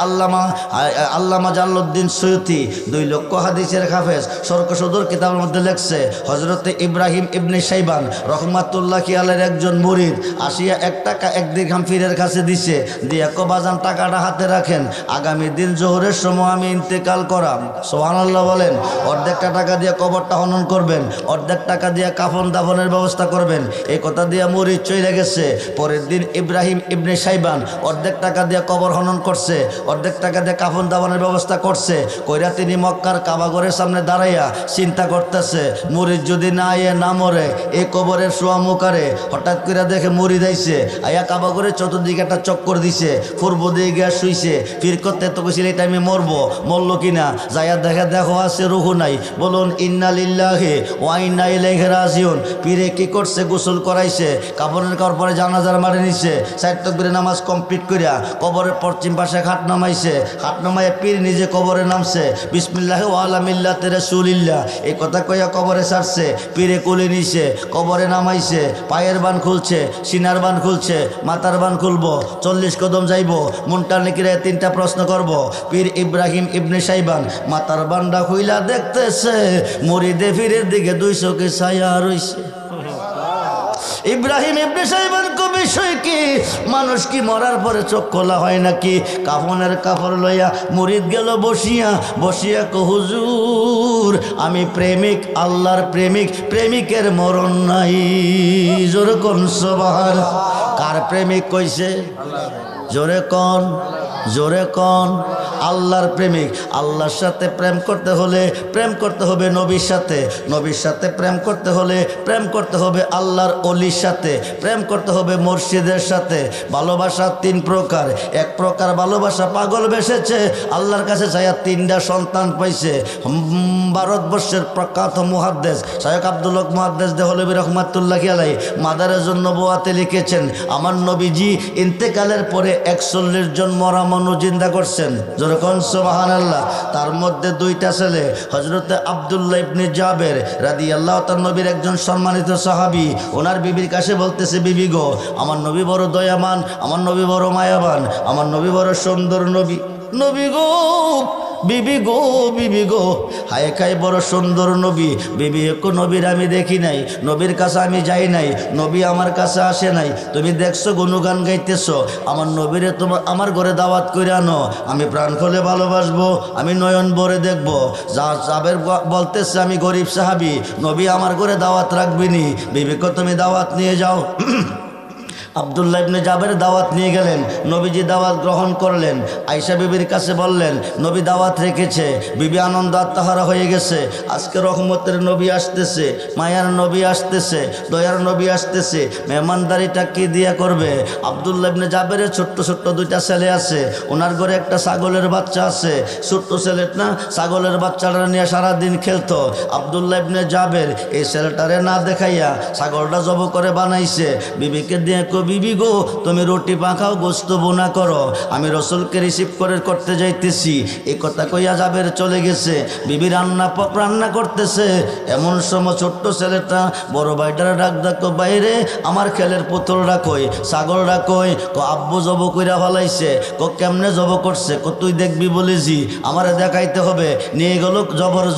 আল্লামা জালালউদ্দিন সৈয়দী 2 লক্ষ হাদিসের হাফেজ সরকে সদর কিতাবের মধ্যে লেখছে, হযরতে ইব্রাহিম ইবনে শাইবান রহমাতুল্লাহ আলাইহির একজন মুরিদ আসিয়া 1 টাকা 1 দিরহাম পীরের কাছে দিছে। দিয়া কো বাজান টাকাটা হাতে রাখেন, আগামী দিন জোহরের সময় আমি ইন্তেকাল করাম। সুবহানাল্লাহ বলেন। অর্ধেকটা টাকা দিয়ে কবরটা খনন করবেন, অর্ধেক টাকা দিয়ে কাফন দাফনের ব্যবস্থা করবেন। এই কথা দিয়া মুরিদ চলে গেছে। পরের দিন ইব্রাহিম ইবনে সাইবান অর্ধেক টাকা দিয়ে কবর খনন করছে, অর্ধেক টাকা দিয়ে কাফন দাফনের ব্যবস্থা করছে। কইরা তিনি মক্কার কাবাঘরের সামনে দাঁড়াইয়া চিন্তা করতেছে, মুরিদ যদি না আয়ে না মরে এই কবরের শোয়া মুখারে। হঠাৎ করে দেখে মুরিদ আইছে, আয়া কাবাঘরের চতুর্দিকে একটা চক্কর দিছে, পূর্ব দিকে গিয়া শুইছে। ফির করতে তো কইছিল এই টাইমে মরবো, মরল কিনা যাইয়া দেখো আছে রুহু নাই। বলুন ইন্না লিল্লাহি ওয়া ইন্না ইলাইহি রাজিউন। পীরে কি করছে, গোসল করাইছে, কাপড়ের কাপড় পরে জানাজার মারে নিছে। 4 তাকবীরের নামাজ কমপ্লিট করিয়া কবরের পশ্চিম পাশে খাট নামাইছে। খাট নামাইয়া পীর নিজে কবরে নামছে। বিসমিল্লাহি ওয়া আলা মিল্লাতি রাসূলিল্লাহ এই কথা কইয়া কবরে ছাড়ছে। পীরে কোলে নিছে, কবরে নামাইছে, পায়ের বান খুলছে, সিনার বান খুলছে, মাথার বান খুলবো, 40 কদম যাইব। মুনকার নাকিরে 3টা প্রশ্ন করব। পীর ইব্রাহিম ইবনে সাইবান মাথার বান্ডা খুইলা দেখতেছে, মুরিদে পীরের দিকে 2 চোখে ছায়া রইছে। ইব্রাহিম ইবনে সাইবান কো বিষয় কি, মানুষ কি মরার পরে চোখ খোলা হয় নাকি? কাফনের কাপড় লইয়া মুরিদ গেল বসিয়া, বসিয়া কো হুজুর আমি প্রেমিক, আল্লাহর প্রেমিক, প্রেমিকের মরণ নাই। জোরে কোন সুবহান। কার প্রেমিক কইছে? জোরে কোন, জোরে কোন। আল্লাহর প্রেমিক। আল্লাহর সাথে প্রেম করতে হলে প্রেম করতে হবে নবীর সাথে, নবীর সাথে প্রেম করতে হলে প্রেম করতে হবে আল্লাহর অলির সাথে, প্রেম করতে হবে মুর্শিদের সাথে। ভালোবাসা 3 প্রকার। 1 প্রকার ভালোবাসা পাগল বেসেছে, আল্লাহর কাছে চাইয়া 3টা সন্তান পাইছে। ভারতবর্ষের প্রখ্যাত মুহাদ্দিস শায়খ আব্দুল হক মুহাদ্দিস দেহলভী রহমাতুল্লাহি আলাইহি মাদারেজুন নবুওয়াতে লিখেছেন, আমার নবীজি ইন্তেকালের পরে 41 জন মরা মানুষ জিন্দা করছেন। যেরকম সুবহানাল্লাহ। তার মধ্যে 2টা ছেলে, হযরতে আব্দুল্লাহ ইবনে জাবের রাদিয়াল্লাহু তাআলা নবীর একজন সম্মানিত সাহাবী। ওনার বিবির কাছে বলতেছে, বিবি গো আমার নবী বড় দয়াবান, আমার নবী বড় মায়াবান, আমার নবী বড় সুন্দর নবী। নবী গো, বিবি গো, বিবি গো, হায় খায় বড় সুন্দর নবী। বিবি একো নবীর আমি দেখি নাই, নবীর কাছে আমি যাই নাই, নবী আমার কাছে আসে নাই। তুমি দেখছো গুণগান গাইতেছো, আমার নবীরে তোমার আমার ঘরে দাওয়াত করে আনো, আমি প্রাণ খুলে ভালোবাসবো, আমি নয়ন ভরে দেখবো। যা জাবের বলতেছে আমি গরিব সাহাবী, নবী আমার ঘরে দাওয়াত রাখবিনি। বিবিকে তুমি দাওয়াত নিয়ে যাও। আব্দুল্লাহ ইবনে জাবের দাওয়াত নিয়ে গেলেন, নবীজি দাওয়াত গ্রহণ করলেন। আয়েশা বিবির কাছে বললেন নবী দাওয়াত রেখেছে। বিবি আনন্দ আত্মহারা হয়ে গেছে, আজকে রহমতের নবী আসতেছে, মায়ার নবী আসতেছে, দয়ার নবী আসতেছে, মেহমানদারিটা কি দিয়া করবে? আব্দুল্লাহ ইবনে জাবেরের ছোট্ট ছোট্ট 2টা ছেলে আছে, ওনার ঘরে একটা ছাগলের বাচ্চা আছে। ছোট্ট ছেলে না, ছাগলের বাচ্চাটা নিয়ে সারাদিন খেলতো। আব্দুল্লাহ ইবনে জাবের এই ছেলেটারে না দেখাইয়া ছাগলটা জব করে বানাইছে। বিবিকে দিয়ে বিবি গো তুমি রুটি পাকাও, গোস্ত বোনা করো, আমি রসুলকে রিসিভ করতে যাইতেছি। এই কথা কইয়া জাবের চলে গেছে। বিবি রান্না করতেছে। এমন সময় ছোট্ট ছেলেটা বড় ভাইটারে ডাক ডাকো, বাইরে আমার খেলের পুতুলটা কই, ছাগলটা কই? কো আব্বু জব কইরা ফলাইছে। কো কেমনে জব করছে? কো তুই দেখবি বলেছি, আমারে দেখাইতে হবে। নিয়ে গেল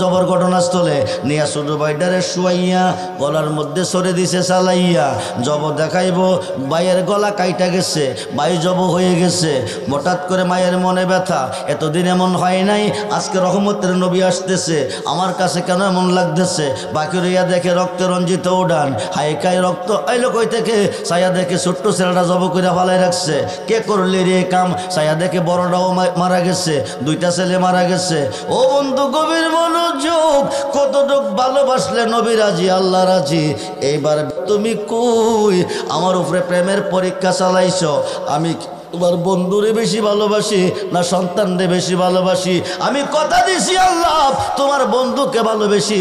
জবর ঘটনাস্থলে, নিয়ে ছোট ভাইটারে শুয়াইয়া গলার মধ্যে সরে দিছে চালাইয়া। জব দেখাইবো, ভাইয়ের গলা কাইটা গেছে, ভাই জব হয়ে গেছে। হঠাৎ করে মায়ের মনে ব্যথা, এতদিন এমন হয় নাই, আজকে রহমতের নবী আসতেছে, আমার কাছে কেন এমন লাগতেছে? বাকি রইয়া দেখে রক্তে রঞ্জিত উডান, হাইকাই রক্ত আইলো কই থেকে? ছায়া দেখে ছোট্ট ছেলেটা জব করে ফালাই রাখছে। কে করলি রে কাম? ছায়া দেখে বড়টাও মারা গেছে, 2টা ছেলে মারা গেছে। ও বন্ধু গভীর মনোযোগ, কতটুক ভালোবাসলে নবী রাজি, আল্লাহ রাজি। এইবার তুমি কই আমার উপরে প্রেমের পরীক্ষা চালাইছো? আমি তোমার বন্ধুরে বেশি ভালোবাসি না সন্তানরে বেশি ভালোবাসি? আমি কথা দিছি আল্লাহ তোমার বন্ধুকে ভালোবেসি,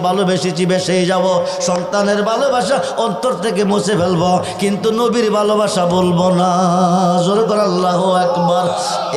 ভালোবেসেছি বেসেই যাব। সন্তানের ভালোবাসা অন্তর থেকে মুছে ফেলবো, কিন্তু নবীর ভালোবাসা বলবো না। জোরে করে আল্লাহু আকবার।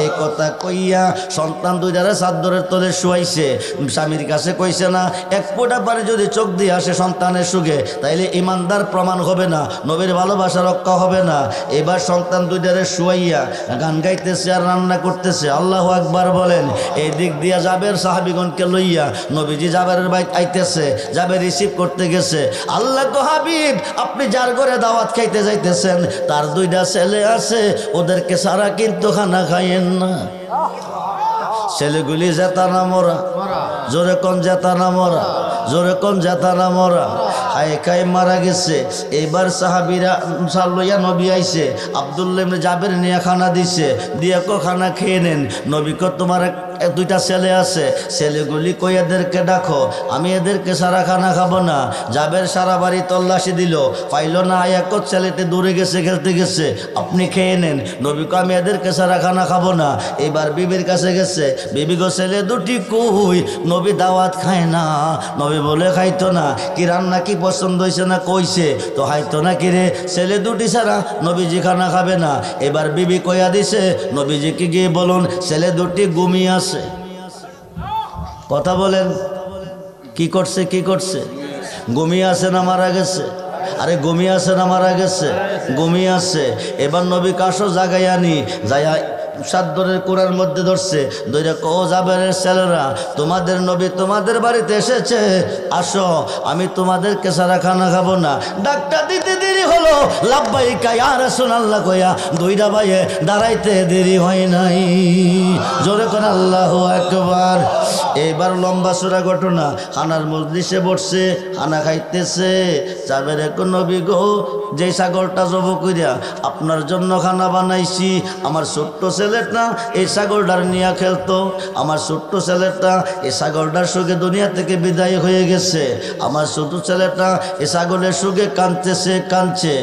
এই কথা কইয়া সন্তান 2টারে চাদরের তলে শুয়াইছে। স্বামীর কাছে কইছে না, 1 ফোঁটা পানি যদি চোখ দিয়ে আসে সন্তানের সুখে, তাইলে ইমানদার প্রমাণ হবে না, নবীর ভালোবাসা রক্ষা হবে না। এবার সন্তান 2টারে শুয়াইয়া গান গাইতেছে আর রান্না করতেছে। আল্লাহু আকবার বলেন। এই দিক দিয়া জাবের সাহাবীগণকে লইয়া নবীজি জাবেরের বাইক আইতেছে, জাবের রিসিভ করতে গেছে। আল্লাহ গো হাবিব, আপনি যার ঘরে দাওয়াত খাইতে যাইতেছেন তার 2টা ছেলে আছে, ওদেরকে সারা কিন্তু খানা খাইয়েন না। ছেলেগুলি জেতা না মরা, জোরে কোন জেতা না মরা, জোরে কোন জেতা না মরা। খায় খায় মারা গেছে। এইবার সাহাবীরা লইয়া নবী আইছে, আব্দুল্লাহ ইবনে জাবের নিয়ে খানা দিছে, দিয়ে কো খানা খেয়ে নেন। নবী কো তোমার দুইটা ছেলে আছে, ছেলেগুলি কই এদেরকে ডাকো, আমি এদেরকে সারা খানা খাবো না। জাবের সারা বাড়ি তল্লাশি দিল, পাইল না। এক ছেলেতে দূরে গেছে, খেলতে গেছে, আপনি খেয়ে নেন। নবী কো আমি এদেরকে সারা খানা খাবো না। এবার বিবির কাছে গেছে, বিবি গো ছেলে দুটি কই? নবী দাওয়াত খায় না। নবী বলে খাইতো না। কি রান্না কি পছন্দ হয়েছে না কইছে তো খাইতো না। কি রে ছেলে দুটি ছাড়া নবীজি খানা খাবে না। এবার বিবি কইয়া দিছে, নবীজিকে গিয়ে বলুন ছেলে দুটি ঘুমিয়ে আছে। কথা বলেন, কি করছে? কি করছে? ঘুমিয়ে আছে না মারা গেছে? আরে ঘুমিয়ে আছে না মারা গেছে? ঘুমিয়ে আছে। এবার নবী কাশো জাগাই আনি, যাইয়া সাদ্দরের কোরআর মধ্যে ধরছে, দইরা কো জাবেরের ছেলেরা, তোমাদের নবী তোমাদের বাড়িতে এসেছে, আসো, আমি তোমাদেরকে সারা খানা খাবো না। ডাক্তার দিতে দেরি হলো, লাব্বাইকা ইয়া রাসূলুল্লাহ কইয়া দুইটা ভাইয়ে দাঁড়াইতে দেরি হয় নাই। জোরে কোন আল্লাহু আকবার। এবার লম্বা চূড়া ঘটনা, খানার মজলিসে বসছে, খানা খাইতেছে। জাবের কো নবী গো, যে ছাগলটা জব কইরা আপনার জন্য খানা বানাইছি, আমার ছোট্ট ছেলেটা এই ছাগলটার নিয়ে খেলতো, আমার ছোট্ট ছেলেটা এই ছাগলটার সুখে দুনিয়া থেকে বিদায় হয়ে গেছে, আমার ছোট ছেলেটা এই ছাগলের সুখে কাঁদতেছে, কাঁদছে।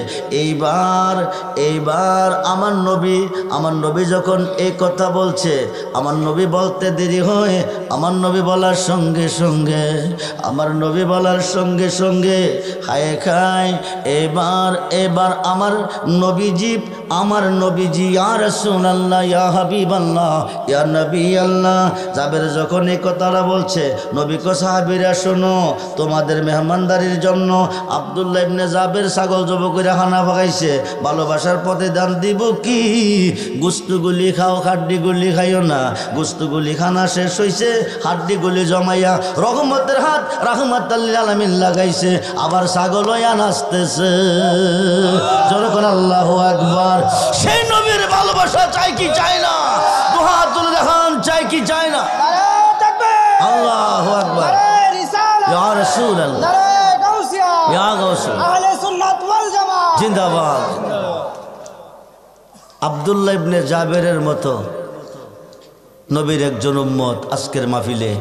এইবার আমার নবী যখন এই কথা বলছে, আমার নবী বলতে দেরি হয়, আমার নবী বলার সঙ্গে সঙ্গে, আমার নবী বলার সঙ্গে সঙ্গে খায় খায়। এবার আমার নবীজি ইয়া রাসূলুল্লাহ ইয়া হাবিবাল্লাহ ইয়া নবী আল্লাহ। জাবের যখন এই কথাটা বলছে, নবী কো সাহাবীরা শোনো, তোমাদের মেহমানদারির জন্য আব্দুল্লাহ ইবনে জাবের ছাগল জব করে খানা পাকাইছে, ভালোবাসার পথে দান দিব কি? গুস্তগুলি খাও, হাড্ডিগুলি খাইও না। গুস্তগুলি খানা শেষ হইছে, হাড্ডিগুলি জমাইয়া রহমতের হাত রাহমাতাল লিল আলামিন লাগাইছে, আবার ছাগল হইয়া নাচতেছে। যখন আল্লাহু আকবার। সেই নবীর ভালোবাসা চাই কি চাই না? দুহাত তুলে দেখান, চাই কি চাই না? আল্লাহু আকবার। ইয়া রাসূলুল্লাহ, ইয়া গাউসুল আহলে সুন্নাত ওয়াল জামাত জিন্দাবাদ। আব্দুল্লাহ ইবনে জাবেরের মতো নবীর একজন উম্মত আজকের মাহফিলে